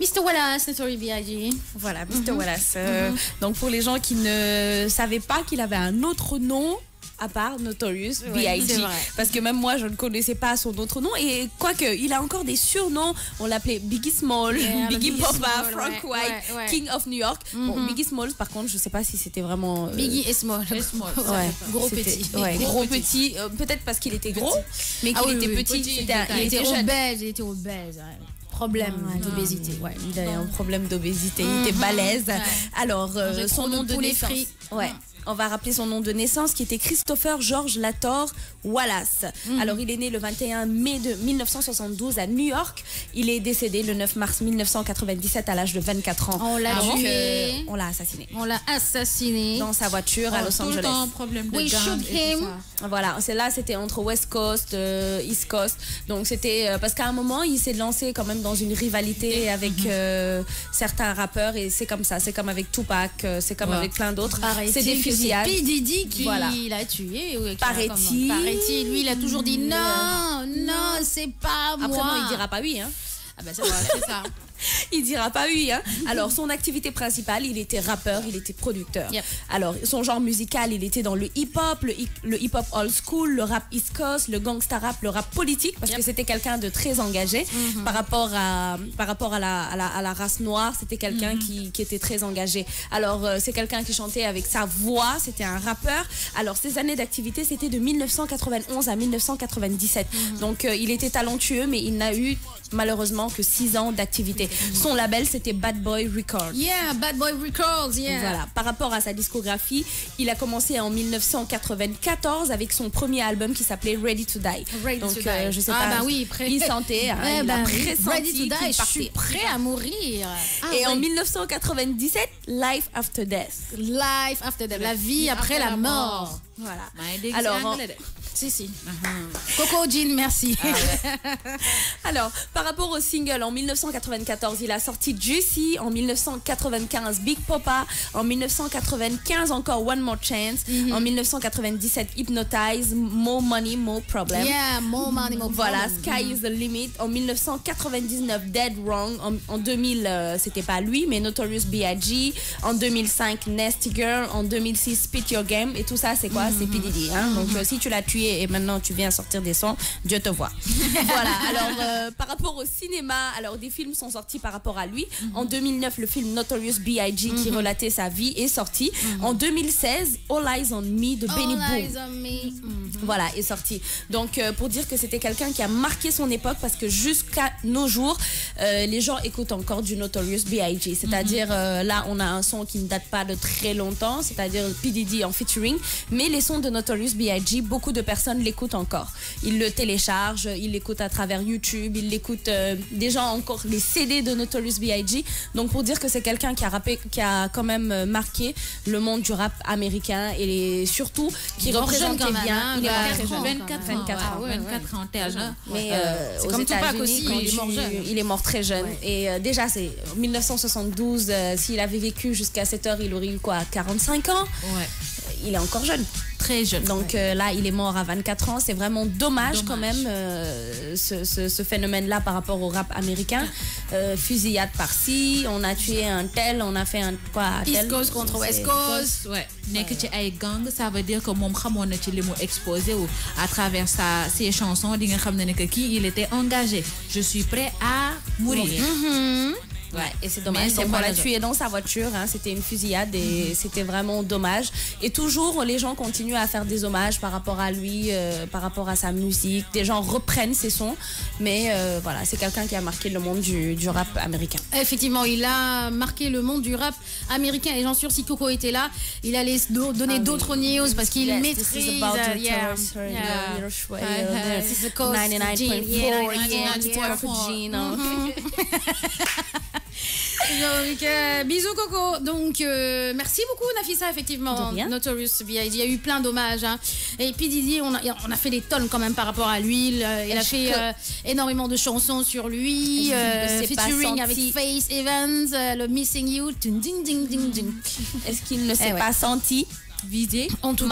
Mr. Wallace, Notorious B.I.G. Voilà, Mr. Wallace. Donc pour les gens qui ne savaient pas qu'il avait un autre nom à part Notorious B.I.G. Parce que même moi, je ne connaissais pas son autre nom. Et quoique, il a encore des surnoms. On l'appelait Biggie Small, Biggie Papa, Frank White, King of New York. Bon, Biggie Small, par contre, je ne sais pas si c'était vraiment... Biggie et Small. Gros petit. Gros petit. Peut-être parce qu'il était gros, mais qu'il était petit. Il était obèse. Il était obèse. Problème d'obésité. Il a un problème d'obésité. Il était balèze. Alors, son nom de naissance. On va rappeler son nom de naissance qui était Christopher George Lator Wallace. Alors, il est né le 21 mai 1972 à New York. Il est décédé le 9 mars 1997 à l'âge de 24 ans. On l'a tué. On l'a assassiné. On l'a assassiné. Dans sa voiture à Los Angeles. Tout le temps, problème de gang et tout ça. Voilà, c'était entre West Coast, East Coast. Donc, c'était... parce qu'à un moment, il s'est lancé quand même dans une rivalité avec certains rappeurs. Et c'est comme ça. C'est comme avec Tupac. C'est comme avec plein d'autres. C'est des fusillades. C'est P. Diddy qui l'a tué. Paraît-il. Lui, il a toujours dit non, c'est pas moi. Après, non, il dira pas oui. Hein. Ah ben c'est ça. Il dira pas oui. Hein. Alors, son activité principale, il était rappeur, il était producteur. Alors, son genre musical, il était dans le hip-hop, le hip-hop old school, le rap East Coast, le gangsta rap, le rap politique, parce que c'était quelqu'un de très engagé par rapport à la race noire. C'était quelqu'un qui était très engagé. Alors, c'est quelqu'un qui chantait avec sa voix, c'était un rappeur. Alors, ses années d'activité, c'était de 1991 à 1997. Donc, il était talentueux, mais il n'a eu malheureusement que 6 ans d'activité. Son label, c'était Bad Boy Records. Bad Boy Records, Voilà. Par rapport à sa discographie, il a commencé en 1994 avec son premier album qui s'appelait Ready to Die. Donc, je sais pas. Il sentait, il a pressenti Ready to Die, qu'il je suis prêt à mourir. Et en 1997, Life After Death. Life After Death, la vie après la mort. Voilà. Alors, si. Coco Jean, merci. Alors, par rapport au single, en 1994, il a sorti Juicy, en 1995, Big Papa, en 1995, encore One More Chance, en 1997, Hypnotize, More Money, More Problem. More Money, More Problem. Voilà, Sky is the Limit. En 1999, Dead Wrong. En 2000, c'était pas lui, mais Notorious B.I.G. En 2005, Nasty Girl. En 2006, Spit Your Game. Et tout ça, c'est quoi? C'est P. Diddy. Hein? Donc, si tu l'as tué, juillet et maintenant tu viens sortir des sons, Dieu te voit. Voilà, alors par rapport au cinéma, alors des films sont sortis par rapport à lui. En 2009, le film Notorious B.I.G. qui relatait sa vie est sorti. En 2016, All Eyes on Me de Benny Boom. Voilà, est sorti. Donc pour dire que c'était quelqu'un qui a marqué son époque parce que jusqu'à nos jours, les gens écoutent encore du Notorious B.I.G. C'est-à-dire là, on a un son qui ne date pas de très longtemps, c'est-à-dire P. Diddy en featuring, mais les sons de Notorious B.I.G., beaucoup de personnes l'écoutent encore. Ils le téléchargent, ils l'écoutent à travers YouTube, ils l'écoutent des gens encore les CD de Notorious B.I.G. Donc pour dire que c'est quelqu'un qui a rappé, qui a quand même marqué le monde du rap américain et surtout qui représentait bien. Il est très jeune. 24 ans. 24 ans, t'es jeune. Mais c'est aux comme Tupac aussi, quand il est mort jeune. Il est mort très jeune. Et déjà, c'est 1972. S'il avait vécu jusqu'à cette heure, il aurait eu quoi, 45 ans. Ouais. Il est encore jeune. Très jeune. Donc là, il est mort à 24 ans. C'est vraiment dommage quand même, ce phénomène-là par rapport au rap américain. Fusillade par-ci, on a tué un tel, on a fait un quoi East Coast contre West Coast. Ouais. Nekk ci ay gang, ça veut dire que moom xamoon na ci li mu exposé ou à travers ses chansons di nga xam ne que kii il était engagé. Je suis prêt à mourir. Ouais, et c'est dommage. Donc on l'a tué dans sa voiture, hein, c'était une fusillade et c'était vraiment dommage. Et toujours, les gens continuent à faire des hommages par rapport à lui, par rapport à sa musique. Des gens reprennent ses sons, mais voilà, c'est quelqu'un qui a marqué le monde du rap américain. Effectivement, il a marqué le monde du rap américain et j'en suis sûre si Coco était là, il allait donner d'autres news parce qu'il maîtrise. This is about your territory, your shway, This is the coast. 99.4, Donc, bisous Coco. Donc, merci beaucoup Nafissa, effectivement. Notorious B.I.G. Il y a eu plein d'hommages. Hein. Et puis Didi, on a fait des tonnes quand même par rapport à lui. Il a fait énormément de chansons sur lui, featuring avec Faith Evans, le Missing You. Est-ce qu'il ne s'est pas senti visé? En tout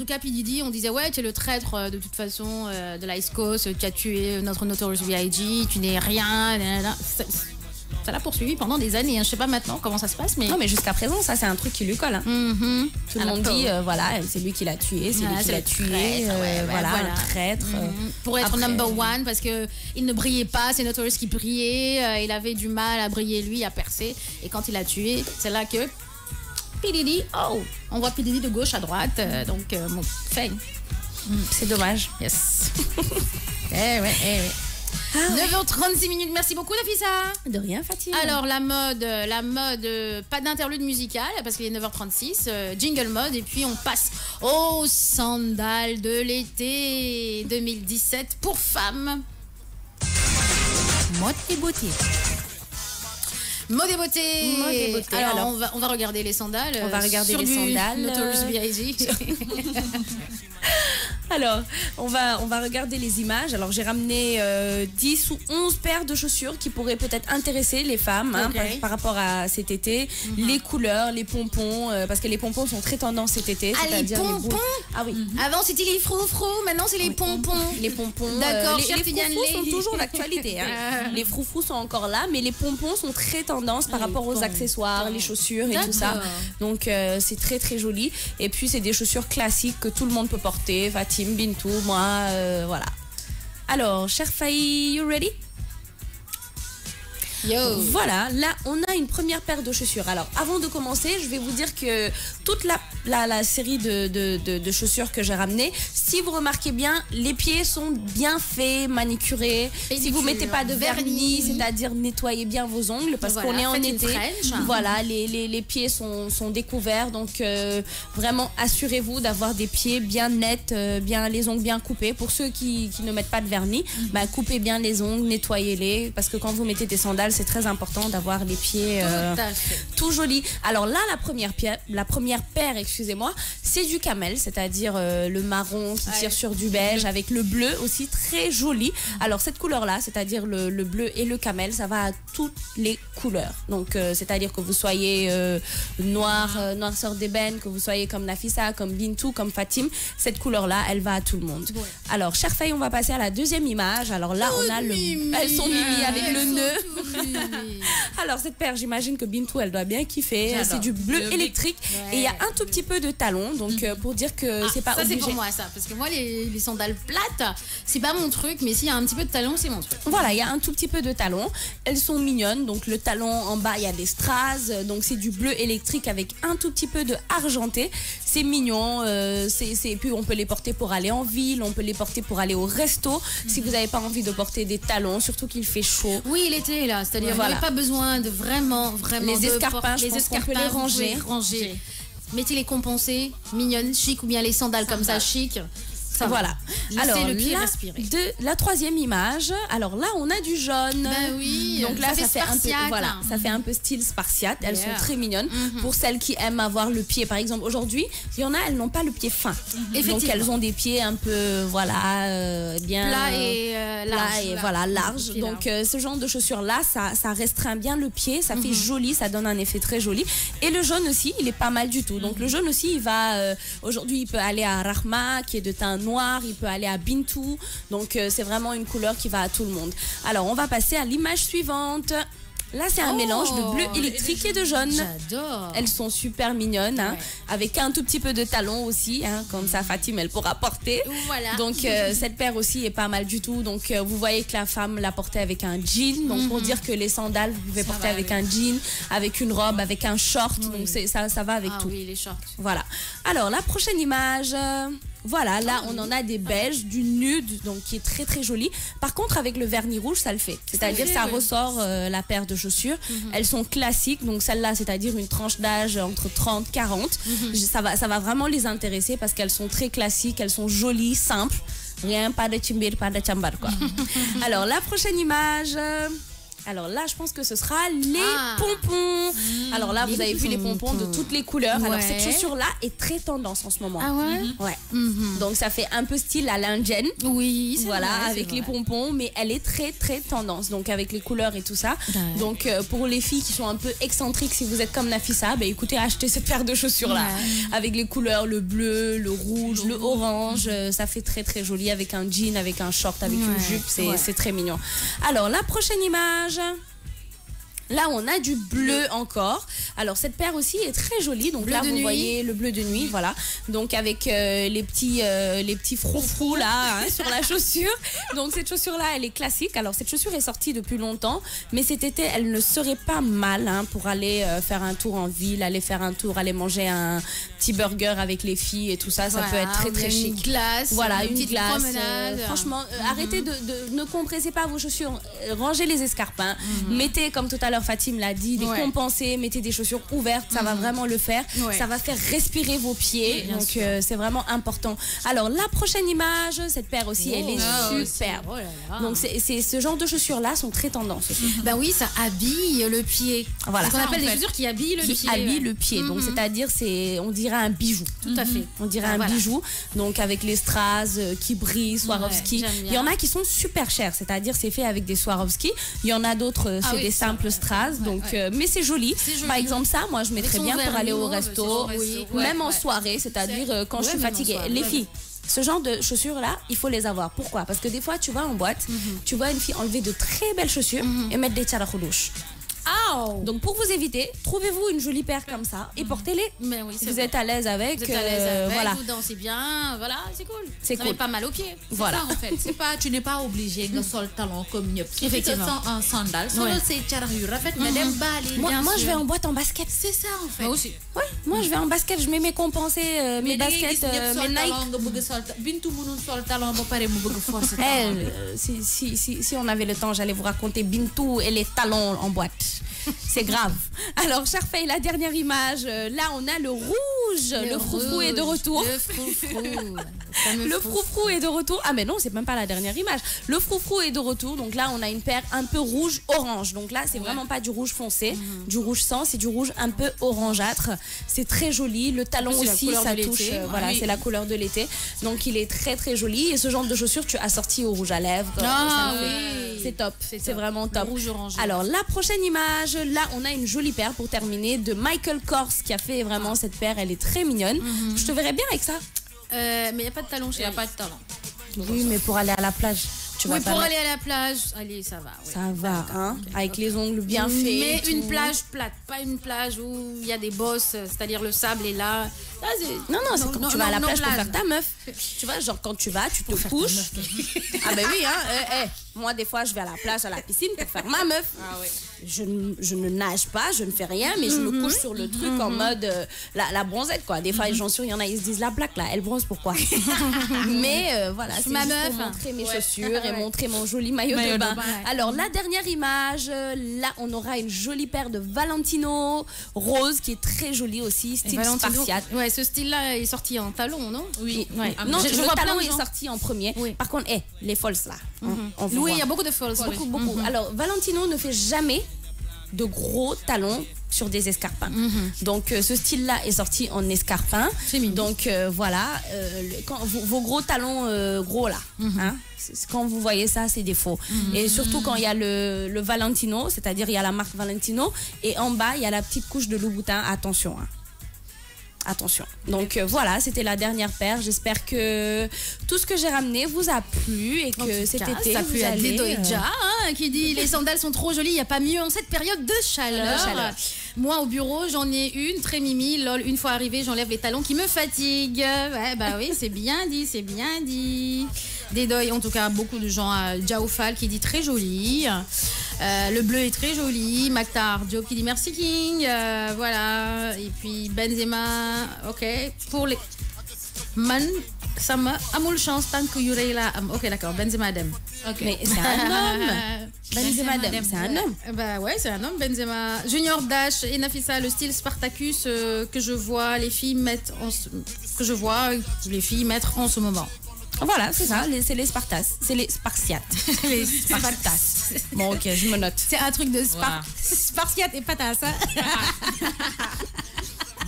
cas, P. Diddy, on disait ouais, tu es le traître de toute façon de l'East Coast, tu as tué notre Notorious B.I.G., tu n'es rien. Ça l'a poursuivi pendant des années. Hein. Je sais pas maintenant comment ça se passe, mais non, mais jusqu'à présent, ça c'est un truc qui lui colle. Hein. Tout le monde dit voilà, c'est lui qui l'a tué, c'est lui qui l'a tué, voilà, un traître. Pour être number one, parce que il ne brillait pas, c'est Notorious qui brillait, il avait du mal à briller lui, à percer, et quand il a tué, c'est là que P. Diddy, on voit P. Diddy de gauche à droite, donc bon, fait. C'est dommage. Yes. eh ouais. 9h36 minutes, merci beaucoup Nafissa. De rien Fatima. Alors la mode, pas d'interlude musical parce qu'il est 9h36, jingle mode et puis on passe aux sandales de l'été 2017 pour femmes. Mode et beauté. Mode et beauté. Alors on va regarder les sandales. On va regarder les sandales. Notorious B.I.G. Alors, on va regarder les images. Alors, j'ai ramené 10 ou 11 paires de chaussures qui pourraient peut-être intéresser les femmes par rapport à cet été. Les couleurs, les pompons, parce que les pompons sont très tendance cet été. Ah, les pompons. Ah oui. Avant, c'était les froufrous, maintenant, c'est les pompons. Les pompons. D'accord, les froufrous sont toujours d'actualité. Hein. Les froufrous sont encore là, mais les pompons sont très tendance par rapport aux accessoires, les chaussures et tout ça. Donc, c'est très, très joli. Et puis, c'est des chaussures classiques que tout le monde peut porter. Fatim, Bintou, moi, voilà. Alors, chère Faye, you ready? Yo. Voilà, là on a une première paire de chaussures. Alors avant de commencer, je vais vous dire que toute la série de chaussures que j'ai ramenées, si vous remarquez bien, les pieds sont bien faits, manicurés. Si vous mettez pas de vernis, c'est-à-dire nettoyez bien vos ongles parce qu'on est en été. Voilà, les pieds sont découverts, donc vraiment assurez-vous d'avoir des pieds bien nets, bien les ongles bien coupés. Pour ceux qui ne mettent pas de vernis, coupez bien les ongles, nettoyez-les parce que quand vous mettez des sandales, c'est très important d'avoir les pieds tout jolis. Alors là, la première paire, excusez-moi, c'est du camel, c'est-à-dire le marron qui tire sur du beige avec le bleu aussi très joli. Alors cette couleur-là, c'est-à-dire le bleu et le camel, ça va à toutes les couleurs. Donc c'est-à-dire que vous soyez noirceur d'ébène, que vous soyez comme Nafissa, comme Bintou, comme Fatim, cette couleur-là, elle va à tout le monde. Ouais. Alors, chère Faye, on va passer à la deuxième image. Alors là, on a elles sont mimi avec le nœud. Alors, cette paire, j'imagine que Bintou, elle doit bien kiffer. C'est du bleu électrique. Et il y a un tout petit peu de talon. Donc, pour dire que c'est pas obligé. Ça, c'est pour moi, ça. Parce que moi, les sandales plates, c'est pas mon truc. Mais s'il y a un petit peu de talon, c'est mon truc. Voilà, il y a un tout petit peu de talon. Elles sont mignonnes. Donc, le talon en bas, il y a des strass. Donc, c'est du bleu électrique avec un tout petit peu de argenté. C'est mignon. Puis, on peut les porter pour aller en ville. On peut les porter pour aller au resto. Si vous n'avez pas envie de porter des talons, surtout qu'il fait chaud. Oui, l'été, là. C'est-à-dire, vous n'avez pas besoin de vraiment. Les escarpins, je pense qu'on peut les ranger. Mettez-les compensés, mignonnes, chic, ou bien les sandales comme ça, chic. Voilà. Alors, le pied respirer. La troisième image, alors là, on a du jaune. Ben oui. Donc là, ça fait un peu, voilà, ça fait un peu style spartiate. Elles sont très mignonnes. Pour celles qui aiment avoir le pied, par exemple, aujourd'hui, il y en a, elles n'ont pas le pied fin. Donc elles ont des pieds un peu, voilà, bien plat et large. Et voilà, large. Donc ce genre de chaussures là, ça restreint bien le pied, ça fait joli, ça donne un effet très joli. Et le jaune aussi, il est pas mal du tout. Donc le jaune aussi, il va, aujourd'hui, il peut aller à Rahma, qui est de teint noir, il peut aller à Bintou, donc c'est vraiment une couleur qui va à tout le monde. Alors on va passer à l'image suivante. Là, c'est un mélange de bleu électrique et de jaune. J'adore. Elles sont super mignonnes, hein, avec un tout petit peu de talon aussi, hein, comme ça Fatim, elle pourra porter. Voilà. Donc, cette paire aussi est pas mal du tout. Donc, vous voyez que la femme l'a portée avec un jean. Donc, pour dire que les sandales, vous pouvez porter avec un jean, avec une robe, avec un short. Donc, ça va avec tout. Oui, les shorts. Voilà. Alors, la prochaine image... Voilà, là on en a des beiges, du nude, donc qui est très très joli. Par contre, avec le vernis rouge, ça le fait. C'est-à-dire ça ressort la paire de chaussures. Elles sont classiques, donc celle-là, c'est-à-dire une tranche d'âge entre 30 et 40. Ça va vraiment les intéresser parce qu'elles sont très classiques, elles sont jolies, simples. Rien, pas de chimbir, pas de chambar, quoi. Alors, la prochaine image... Alors là, je pense que ce sera les pompons. Alors là, vous avez vu les pompons de toutes les couleurs. Alors cette chaussure-là est très tendance en ce moment. Ah ouais? Ouais. Donc ça fait un peu style à l'indienne. Oui, voilà, avec les pompons, mais elle est très très tendance. Donc avec les couleurs et tout ça. Donc pour les filles qui sont un peu excentriques, si vous êtes comme Nafissa, bah écoutez, achetez cette paire de chaussures-là. Avec les couleurs, le bleu, le rouge, le orange. Ça fait très très joli avec un jean, avec un short, avec une jupe. C'est très mignon. Alors la prochaine image... Là, on a du bleu encore. Alors, cette paire aussi est très jolie. Donc là, vous voyez le bleu de nuit, voilà. Donc, avec les petits froufrous là, hein, sur la chaussure. Donc, cette chaussure-là, elle est classique. Alors, cette chaussure est sortie depuis longtemps. Mais cet été, elle ne serait pas mal hein, pour aller faire un tour en ville, aller faire un tour, aller manger un petit burger avec les filles et tout ça. Ça peut être très, très chic. Une glace. Voilà, une petite glace. Promenade. Franchement, arrêtez ne compressez pas vos chaussures. Rangez les escarpins. Mettez, comme tout à l'heure, Fatim l'a dit, des compensés, mettez des chaussures ouvertes, ça va vraiment le faire. Ça va faire respirer vos pieds, donc c'est vraiment important. Alors la prochaine image, cette paire aussi, elle est superbe. Donc c'est ce genre de chaussures-là sont très tendance aussi. Ben oui, ça habille le pied. Voilà. Ce qu'on appelle des chaussures qui habillent le pied. Qui habillent le pied, donc c'est-à-dire on dirait un bijou. Tout à fait. On dirait un bijou, donc avec les strass qui brillent, Swarovski. Il y en a qui sont super chers, c'est-à-dire c'est fait avec des Swarovski. Il y en a d'autres, c'est des simples strass. Donc, mais c'est joli. Par exemple, ça, moi, je mettrais bien pour aller au resto, même en soirée, c'est-à-dire quand je suis fatiguée. Les filles, ce genre de chaussures-là, il faut les avoir. Pourquoi? Parce que des fois, tu vas en boîte, tu vois une fille enlever de très belles chaussures et mettre des tcharakhoudouches. Donc pour vous éviter, trouvez-vous une jolie paire comme ça et portez-les. Mais oui, si vous êtes à l'aise avec, voilà. Vous dansez bien, voilà, c'est cool. C'est cool. Pas mal aux pieds. Voilà. Ça, en fait, c'est pas, tu n'es pas obligé de sol talon comme ñëpp. Effectivement. Si tu te sens en sandales, solo c'est charax yu rafet nga dem bali. Moi je vais en boîte en basket. C'est ça en fait. Moi aussi. Ouais, moi je vais en basket, je mets mes compensés, mes baskets, mes Nike. Bintou mënul sol talon ba pare mu bëgg force. Si on avait le temps, j'allais vous raconter Bintou et les talons en boîte. C'est grave. Alors, Charfay, la dernière image. Là, on a le rouge. Le froufrou est de retour. Le froufrou. Le froufrou est de retour. Ah, mais non, c'est même pas la dernière image. Le froufrou est de retour. Donc là, on a une paire un peu rouge-orange. Donc là, c'est vraiment pas du rouge foncé, du rouge sang, c'est du rouge un peu orangeâtre. C'est très joli. Le talon aussi, ça touche. Voilà, c'est la couleur de l'été. Donc, il est très, très joli. Et ce genre de chaussures, tu assortis au rouge à lèvres. C'est top. C'est vraiment top. Rouge-orange. Alors, la prochaine image. Là, on a une jolie paire pour terminer de Michael Kors qui a fait vraiment cette paire. Elle est très mignonne. Je te verrais bien avec ça. Mais il n'y a pas de talon. Il n'y a pas de talon. Oui, mais pour aller à la plage. Tu vas Oui, pas pour mettre- aller à la plage, allez, ça va. Oui. Ça va, hein, avec les ongles bien faits. Mais et une tout. plage plate, pas une plage où il y a des bosses, c'est-à-dire le sable est là. Là, Non, non, c'est quand tu vas à la plage pour plage. faire ta meuf. Tu vois, genre quand tu vas, tu te couches. Ah ben oui, hein. Moi, des fois, je vais à la plage, à la piscine pour faire ma meuf. Je ne nage pas, je ne fais rien, mais je me couche sur le truc en mode la bronzette, quoi. Des fois, j'en suis, il y en a, ils se disent la plaque, là, elle bronze, pourquoi? Mais voilà, c'est ma juste meuf. pour montrer mes chaussures et Ouais. montrer mon joli maillot Maillot de de bain. bain. Alors, la dernière image, là, on aura une jolie paire de Valentino rose qui est très jolie aussi, style spartiate. Ouais, ce style-là est sorti en talon, non? Oui. Ouais. Non, je le vois plein talon de est gens. sorti en premier. Oui. Par contre, les falses là, on vous Oui, voit. il y a beaucoup de false. Beaucoup, beaucoup. Alors, Valentino ne fait jamais de gros talons sur des escarpins. Donc, ce style-là est sorti en escarpin. C'est mignon. Donc, voilà, quand vos gros talons gros là, hein, quand vous voyez ça, c'est des faux. Et surtout quand il y a le Valentino, c'est-à-dire il y a la marque Valentino, et en bas, il y a la petite couche de Louboutin. Attention, hein. Attention. Donc voilà, c'était la dernière paire. J'espère que tout ce que j'ai ramené vous a plu et que cet été, ça a vous plu à allez, Dedoïdja, qui dit les sandales sont trop jolies, il n'y a pas mieux en cette période de chaleur. De chaleur. Moi, au bureau, j'en ai une, très mimi, lol, une fois arrivée, j'enlève les talons qui me fatiguent. Ouais, bah oui, c'est bien dit, c'est bien dit. Dedoï, en tout cas, beaucoup de gens, Jaoufal qui dit très joli. Le bleu est très joli. Maktar Job qui dit merci King. Voilà. Et puis Benzema, ok. Pour les. Man, Sama, amul chance tant que Yurei là. Ok, d'accord. Benzema Dem. Mais c'est un homme. Benzema Dem, c'est un homme. Bah ouais, c'est un homme, Benzema. Junior Dash et Nafissa, le style Spartacus que je vois les filles mettre en ce moment. Voilà, c'est ça, c'est les Spartas, c'est les Spartiates. Les Spartas. Bon, ok, je me note. C'est un truc de Voilà. Spartiate et patas. Hein.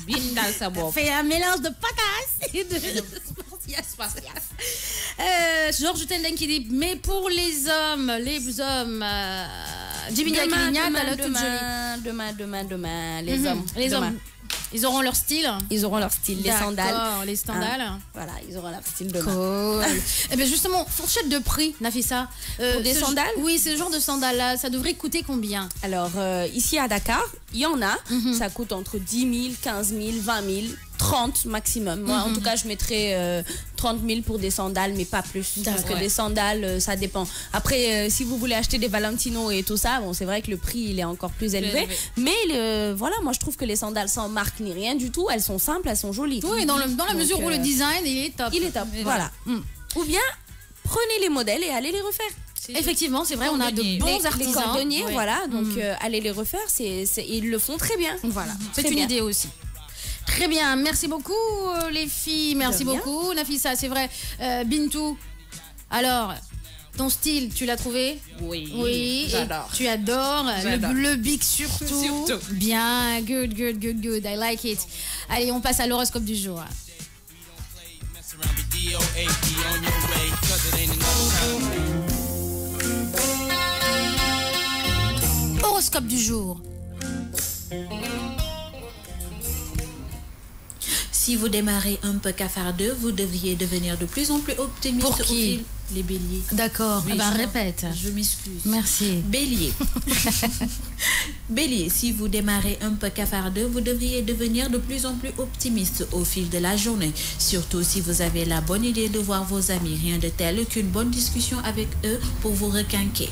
Bindal sa bopp. Fait un mélange de patas et de Spartiate. Georges Tenden qui dit mais pour les hommes, Jimmy Diakilignat, elle a toute jolie. Demain, les hommes. Les Demain. hommes, ils auront leur style. Ils auront leur style, les sandales. D'accord, les sandales. Hein. Voilà, ils auront leur style demain. Cool. Et bien justement, fourchette de prix, Nafissa. Pour des sandales? Oui, ce genre de sandales-là, ça devrait coûter combien? Alors, ici à Dakar, il y en a. Ça coûte entre 10 000, 15 000, 20 000, 30 maximum. Moi, en tout cas, je mettrais 30 000 pour des sandales, mais pas plus. Parce que D'accord. des sandales, ça dépend. Après, si vous voulez acheter des Valentino et tout ça, bon, c'est vrai que le prix, il est encore plus élevé. Mais voilà, moi, je trouve que les sandales sans marque ni rien du tout, elles sont simples, elles sont jolies. Oui, dans la mesure où le design, il est top. Il est top, voilà. Ou bien, prenez les modèles et allez les refaire. Effectivement, c'est vrai, on a de Cordonniers. bons Les artisans. cordonniers, Ouais. voilà. Donc, allez les refaire, ils le font très bien. Voilà, c'est Très une bien. idée aussi. Très bien, merci beaucoup les filles, merci rien. beaucoup Nafissa, c'est vrai. Bintou, alors, ton style, tu l'as trouvé? Oui. Oui, J'adore. et tu adores J'adore. le big surtout. Surtout. Bien, good, I like it. Allez, on passe à l'horoscope du jour. Horoscope du jour. Si vous démarrez un peu cafardeux, vous devriez devenir de plus en plus optimiste Pour au qui? fil. Les béliers. D'accord, Oui, eh ben, je- répète. Je m'excuse. Merci. Bélier. Bélier, si vous démarrez un peu cafardeux, vous devriez devenir de plus en plus optimiste au fil de la journée. Surtout si vous avez la bonne idée de voir vos amis. Rien de tel qu'une bonne discussion avec eux pour vous requinquer.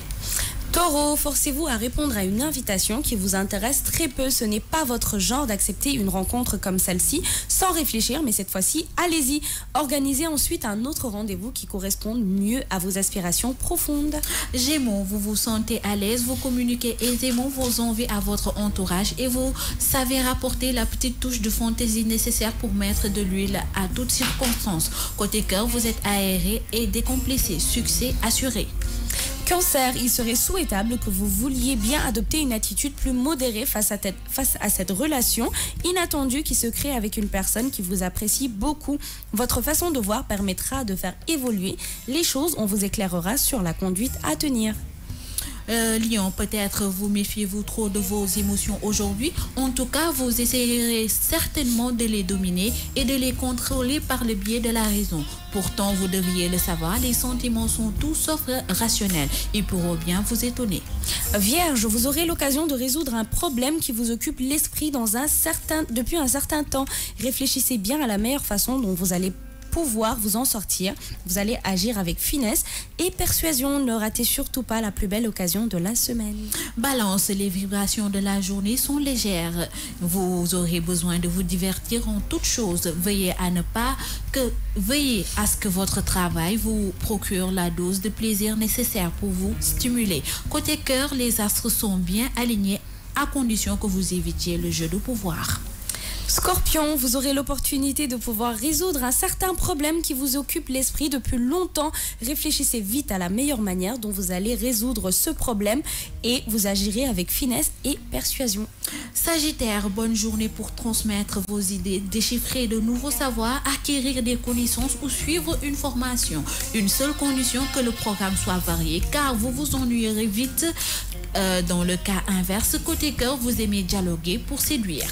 Taureau, forcez-vous à répondre à une invitation qui vous intéresse très peu. Ce n'est pas votre genre d'accepter une rencontre comme celle-ci sans réfléchir, mais cette fois-ci, allez-y. Organisez ensuite un autre rendez-vous qui corresponde mieux à vos aspirations profondes. Gémeaux, vous vous sentez à l'aise, vous communiquez aisément vos envies à votre entourage et vous savez rapporter la petite touche de fantaisie nécessaire pour mettre de l'huile à toutes circonstances. Côté cœur, vous êtes aéré et décomplexé. Succès assuré. Cancer, il serait souhaitable que vous vouliez bien adopter une attitude plus modérée face à cette relation inattendue qui se crée avec une personne qui vous apprécie beaucoup. Votre façon de voir permettra de faire évoluer les choses. On vous éclairera sur la conduite à tenir. Lion, peut-être vous méfiez-vous trop de vos émotions aujourd'hui. En tout cas, vous essayerez certainement de les dominer et de les contrôler par le biais de la raison. Pourtant, vous devriez le savoir, les sentiments sont tout sauf rationnels. Ils pourront bien vous étonner. Vierge, vous aurez l'occasion de résoudre un problème qui vous occupe l'esprit depuis un certain temps. Réfléchissez bien à la meilleure façon dont vous allez pouvoir vous en sortir. Vous allez agir avec finesse et persuasion. Ne ratez surtout pas la plus belle occasion de la semaine. Balance, les vibrations de la journée sont légères. Vous aurez besoin de vous divertir en toutes choses. Veillez à ce que votre travail vous procure la dose de plaisir nécessaire pour vous stimuler. Côté cœur, les astres sont bien alignés à condition que vous évitiez le jeu de pouvoir. Scorpion, vous aurez l'opportunité de pouvoir résoudre un certain problème qui vous occupe l'esprit depuis longtemps. Réfléchissez vite à la meilleure manière dont vous allez résoudre ce problème et vous agirez avec finesse et persuasion. Sagittaire, bonne journée pour transmettre vos idées, déchiffrer de nouveaux savoirs, acquérir des connaissances ou suivre une formation. Une seule condition, que le programme soit varié, car vous vous ennuierez vite. Dans le cas inverse, côté cœur, vous aimez dialoguer pour séduire.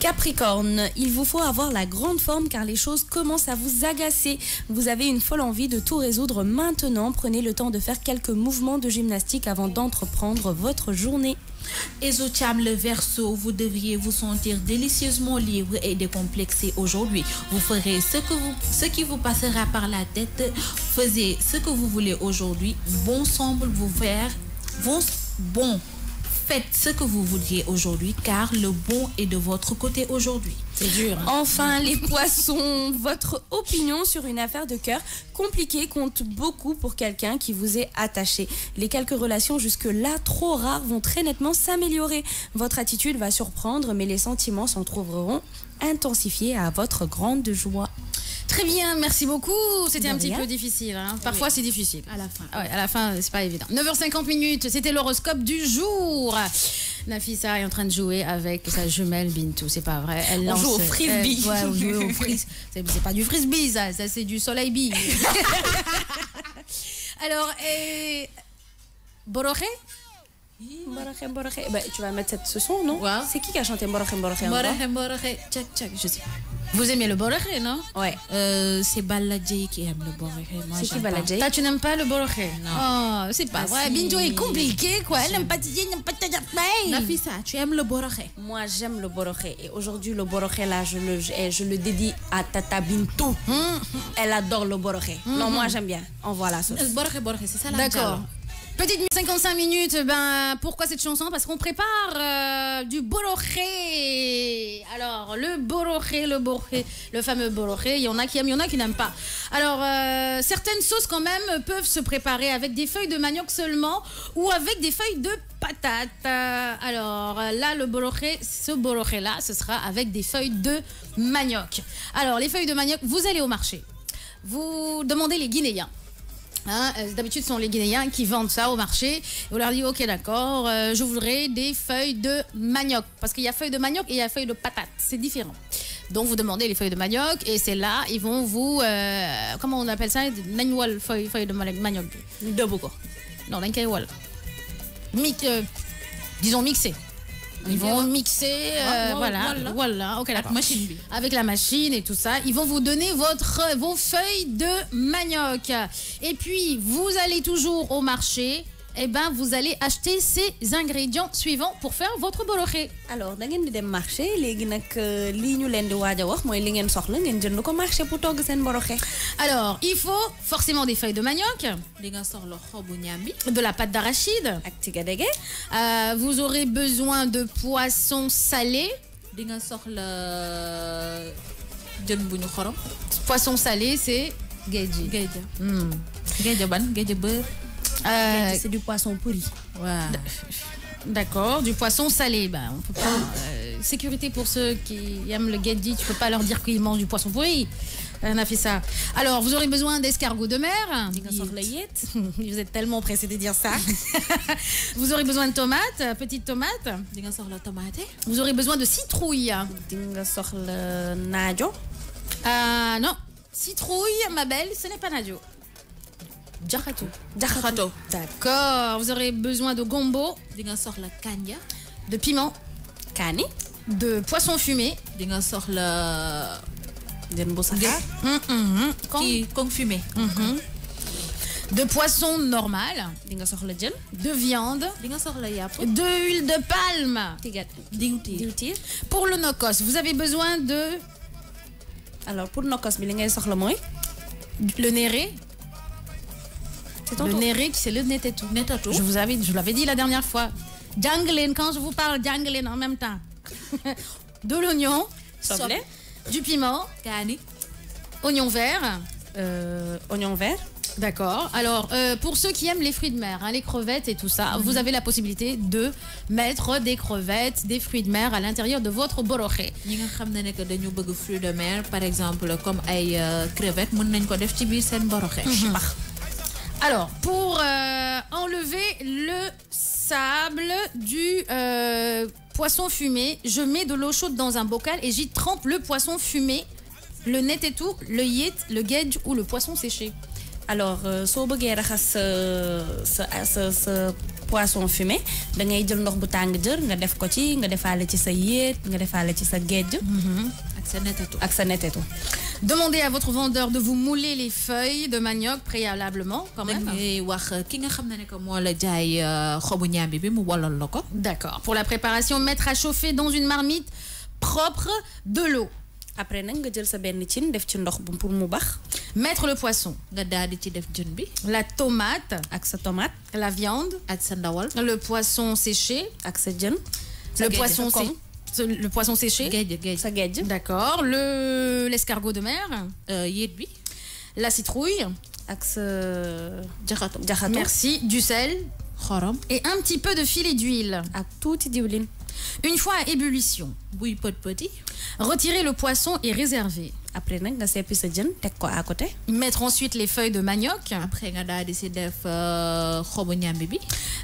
Capricorne, il vous faut avoir la grande forme car les choses commencent à vous agacer. Vous avez une folle envie de tout résoudre maintenant. Prenez le temps de faire quelques mouvements de gymnastique avant d'entreprendre votre journée. Exotiam, le Verseau, vous devriez vous sentir délicieusement libre et décomplexé aujourd'hui. Vous ferez ce qui vous passera par la tête. Faites ce que vous voulez aujourd'hui. Bon semble vous faire. Faites ce que vous vouliez aujourd'hui, car le bon est de votre côté aujourd'hui. C'est dur. Hein? Enfin, les poissons, votre opinion sur une affaire de cœur compliquée compte beaucoup pour quelqu'un qui vous est attaché. Les quelques relations jusque-là trop rares vont très nettement s'améliorer. Votre attitude va surprendre, mais les sentiments s'en trouveront intensifiés à votre grande joie. Très bien, merci beaucoup. C'était un petit peu difficile. Hein. Parfois, c'est difficile. À la fin. Ah ouais, à la fin, c'est pas évident. 9h50, c'était l'horoscope du jour. Nafissa est en train de jouer avec sa jumelle Bintou, c'est pas vrai. Elle lance, joue au frisbee. Ouais, on joue au frisbee. C'est pas du frisbee, ça c'est du soleil bee. Alors, Bororé? Bororé. Bah, tu vas mettre ce son, non? Ouais. C'est qui a chanté Bororé? Bororé, tchac, je sais pas. Vous aimez le bororé, non? Ouais. C'est Baladjé qui aime le bororé. C'est qui Baladjé? Toi, tu n'aimes pas le bororé? Non. Oh, c'est pas vrai. Si. Bintou est compliqué, quoi. Elle n'aime pas Tidiane, n'aime pas Tadjapay. Nafissa, tu aimes le bororé? Moi, j'aime le bororé. Et aujourd'hui, le bororé, là, je le dédie à Tata Bintou. Elle adore le bororé. Non, moi, j'aime bien. On voit la sauce. Bororé, c'est ça la D'accord. Petite 55 minutes, pourquoi cette chanson? Parce qu'on prépare du bororé. Alors, le bororé, le fameux bororé, il y en a qui aiment, il y en a qui n'aiment pas. Alors, certaines sauces quand même peuvent se préparer avec des feuilles de manioc seulement ou avec des feuilles de patate. Alors, là, ce bororé-là, ce sera avec des feuilles de manioc. Alors, les feuilles de manioc, vous allez au marché. Vous demandez les Guinéens. Hein, d'habitude, ce sont les Guinéens qui vendent ça au marché. On leur dit, ok, d'accord, je voudrais des feuilles de manioc. Parce qu'il y a feuilles de manioc et il y a feuilles de patate. C'est différent. Donc, vous demandez les feuilles de manioc et c'est là, ils vont vous... comment on appelle ça? Nagnoual, feuilles de manioc. Doboko. Non, nagnoual. Disons mixé. Ils vont mixer, voilà, ok, d'accord. Avec la machine et tout ça. Ils vont vous donner vos feuilles de manioc. Et puis, vous allez toujours au marché. Eh ben, vous allez acheter ces ingrédients suivants pour faire votre bororé. Alors, da ngeen di dem marché léegi nag lii ñu leen di waaj a wax mooy li ngeen soxla ngeen jënd ko marché pour togg seen bororé. Alors, il faut forcément des feuilles de manioc, de la pâte d'arachide, ak tigadege. vous aurez besoin de poisson salé. Poisson salé, c'est gédji. Gédji beurre. C'est du poisson pourri. Ouais. D'accord, du poisson salé. On peut pas. Sécurité pour ceux qui aiment le gédji, tu peux pas leur dire qu'ils mangent du poisson pourri. On a fait ça. Alors, vous aurez besoin d'escargots de mer. Vous êtes tellement pressé de dire ça. Vous aurez besoin de tomates, petites tomates. Vous aurez besoin de citrouille. Non, citrouille, ma belle, ce n'est pas nadio. Jahatou. Jahatou. D'accord. Vous aurez besoin de gombo, Dinga soxla kanja. de piment, Kani. de poisson fumé, Dinga soxla Jën bu saxaar. ki kong fumé. de poisson normal, Di nga soxla jën. de viande, Dinga soxla yàpp. de huile de palme. Tigat. Diwtiir. Diwtiir. Pour le nokos, vous avez besoin de Alors pour nokos bi li ngay soxla mooy. le néré. C'est ton Le tour. néré, c'est le netetou. Netatou. Je vous l'avais dit la dernière fois. Janglen, quand je vous parle janglen en même temps. De l'oignon, Soble. du piment, Kaani. oignon vert. Oignon vert. D'accord. Alors, pour ceux qui aiment les fruits de mer, hein, les crevettes et tout ça, vous avez la possibilité de mettre des crevettes, des fruits de mer à l'intérieur de votre boroxe. ñi nga xam ne que dañu bëgg fruits de mer par exemple comme ay crevettes mën nañ ko def ci biir seen boroxe. Alors, pour enlever le sable du poisson fumé, je mets de l'eau chaude dans un bocal et j'y trempe le poisson fumé, le net et tout, le yit, le gedge ou le poisson séché. Alors soo bëggee raxas sa poisson fumé da ngay jël ndox bu tàng jër nga def ko ci nga defaale ci sa yéet nga defaale ci sa géej. ak sa netatu. ak sa netetu. Demandez à votre vendeur de vous mouler les feuilles de manioc préalablement, quand même. dañuy wax ki nga xam ne que moo la jaay xobu ñaambi bi mu walal la ko. D'accord. Pour la préparation, mettre à chauffer dans une marmite propre de l'eau. Après nag nga jël sa benn cin def ci ndox bu pour mu bax. Mettre le poisson, nga daal di ci def jën bi. la tomate, ak sa tomate la viande, ak sa ndawal. le poisson séché, ak sa jën. le géej poisson, dafa le poisson séché. géej. sa géej. D'accord. L'escargot de mer, yéet bi. la citrouille. ak sa jaxatu. jaxatu. Merci. Du sel xorom. et un petit peu de filet d'huile. ak tuuti diwlin. Une fois à ébullition, buy pët pëti. retirez le poisson et réservez. Après nag nga seppi sa jën teg ko à côté. Mettre ensuite les feuilles de manioc, après nga daal di si def xobu ñaambi bi.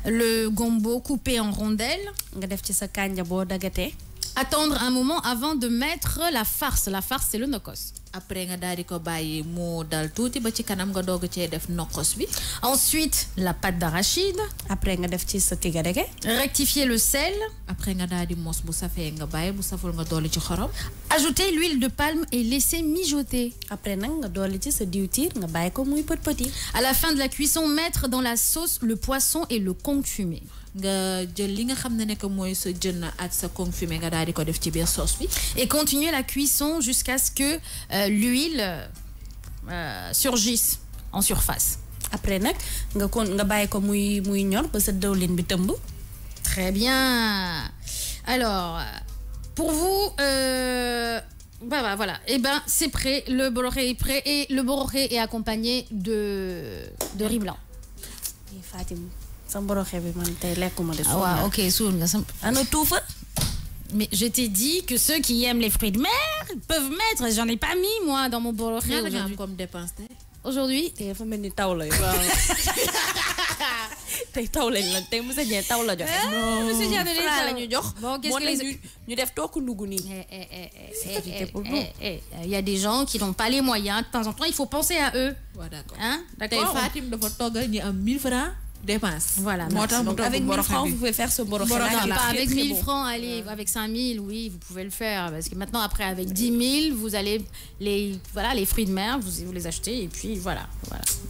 le gombo coupé en rondelles. nga def ci sa kanja boo dagatee. Attendre un moment avant de mettre la farce. La farce, c'est le nokos. après nga daal di ko bàyyi mu dal tuuti ba ci kanam nga doog cee def nokkos bi. Ensuite, la pâte d'arachide. après nga def ci sa tigadege. Rectifier le sel. après nga daal di mos bu safee nga bàyyi bu saful nga dolli ci xorom. Ajouter l'huile de palme et laisser mijoter. après nag nga dolli ci sa diwtiir nga bàyyi ko muy pët pëti. À la fin de la cuisson, mettre dans la sauce le poisson et le conque fumé. nga jël li nga xam ne que mooy sa jën ak sa confumé nga daal di ko def ci biir sauce bi. Et continuer la cuisson jusqu'à ce que l'huile surgisse en surface. après nag nga bàyyi ko muy ñor ba sa dëwlin bi tëmb. Très bien. Alors, pour vous, voilà. Eh ben, c'est prêt. Le bororé est prêt et le bororé est accompagné de riz blanc. Fatim, sa mboroxe bi man tey lekkuma de. Ah ouais, ok, suul nga sam. Ana tuufa. Mais je t'ai dit que ceux qui aiment les fruits de mer peuvent mettre. J'en ai pas mis moi dans mon bororé ñaata nga am aujourd'hui. comme dépense tey. Aujourd'hui, tey dafa mel ni taw la yow. tey taw lañ la tey monsieur Dieng taw la joxe. monsieur Dieng de Fra la ñu jox. Bon, qu'est-ce moo que tax les... ñu def tooku ndugu nii. Il y a des gens qui n'ont pas les moyens. De temps en temps, il faut penser à eux. waaw d'accord. Hein? tey D'accord? Fatim dafa toggal ñi am 1000 francs dépense. Voilà, moo tax mu Donc togg avec 1000 boroxe francs bi. vous pouvez faire ce boroxe Non, là. qui est pas très, avec très 1000 bon. francs, allez, avec 5000, oui, vous pouvez le faire. Parce que maintenant, après, avec 10 000, vous allez les fruits de mer, vous les achetez, et puis voilà.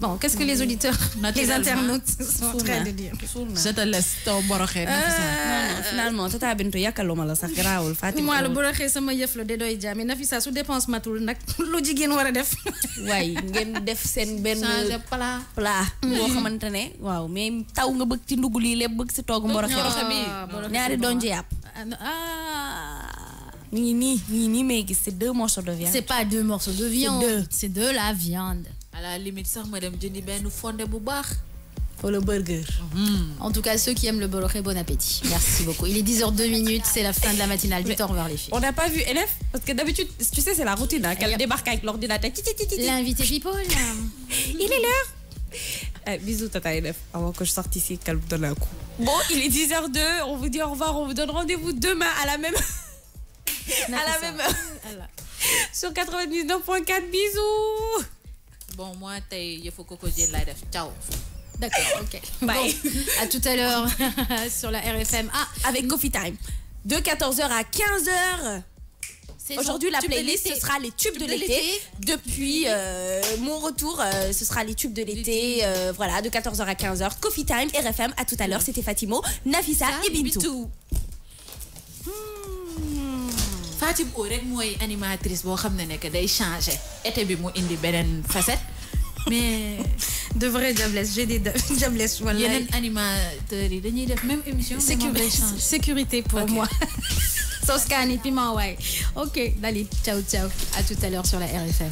Bon, qu'est-ce que les auditeurs, les Naturellement. internautes sont en train de dire? je te laisse taw boroxe Nafisa. Non, finalement Tata Bintou yàkkaluma la sax garaawul Fatim. Moi, le boroxe sama yëf la de doy jaam mais Nafisa su dépense matul nag lu jigéen war a def. waaye ngeen def seen benn changer plat. plat boo xamante ne waaw mais taw nga bëgg ci ndugg lii lépp bëgg si togg mboroxe boroxe ñaari doon ci yàpp. mi ngi nii may gis c'est 2 morceaux de viande. C'est pas 2 morceaux de viande, c'est de la viande. à la limite sax ma dem jëndi benn fondé bu baax. wala burger. En tout cas, ceux qui aiment le boroxe, bon appétit. Merci beaucoup. Il est 10h02, c'est la fin de la matinale. Dites au revoir les filles. On n'a pas vu Elef parce que d'habitude tu sais c'est la routine hein, qu'elle débarque avec l'ordinateur. L'invité people. Il est l'heure. Bisous Tata Elef avant que je sorte ici calme donne un coup. Bon, il est 10h02, on vous dit au revoir, on vous donne rendez-vous demain à la même à la même heure. Sur 99.4 bisous. Bon, moi, il faut que je live. Ciao. D'accord, ok. Bye. Bon, à tout à l'heure sur la RFM. Ah, avec Coffee Time. De 14h à 15h. Aujourd'hui, la playlist, ce sera les tubes de l'été. Depuis mon retour, ce sera les tubes de l'été. Voilà, de 14h à 15h. Coffee Time, RFM. À tout à l'heure. C'était Fatimo, Nafissa et Bintou. Fatim rek mooy animatrice boo xam ne que day changer été bi mu indi beneen facette mais de vrai Diablesse j'ai des Diablesse wala yeneen animateurs yi dañuy def même émission sécurité pour moi Soskani piment ouais ok Dali ciao ciao à tout à l'heure sur la RFM.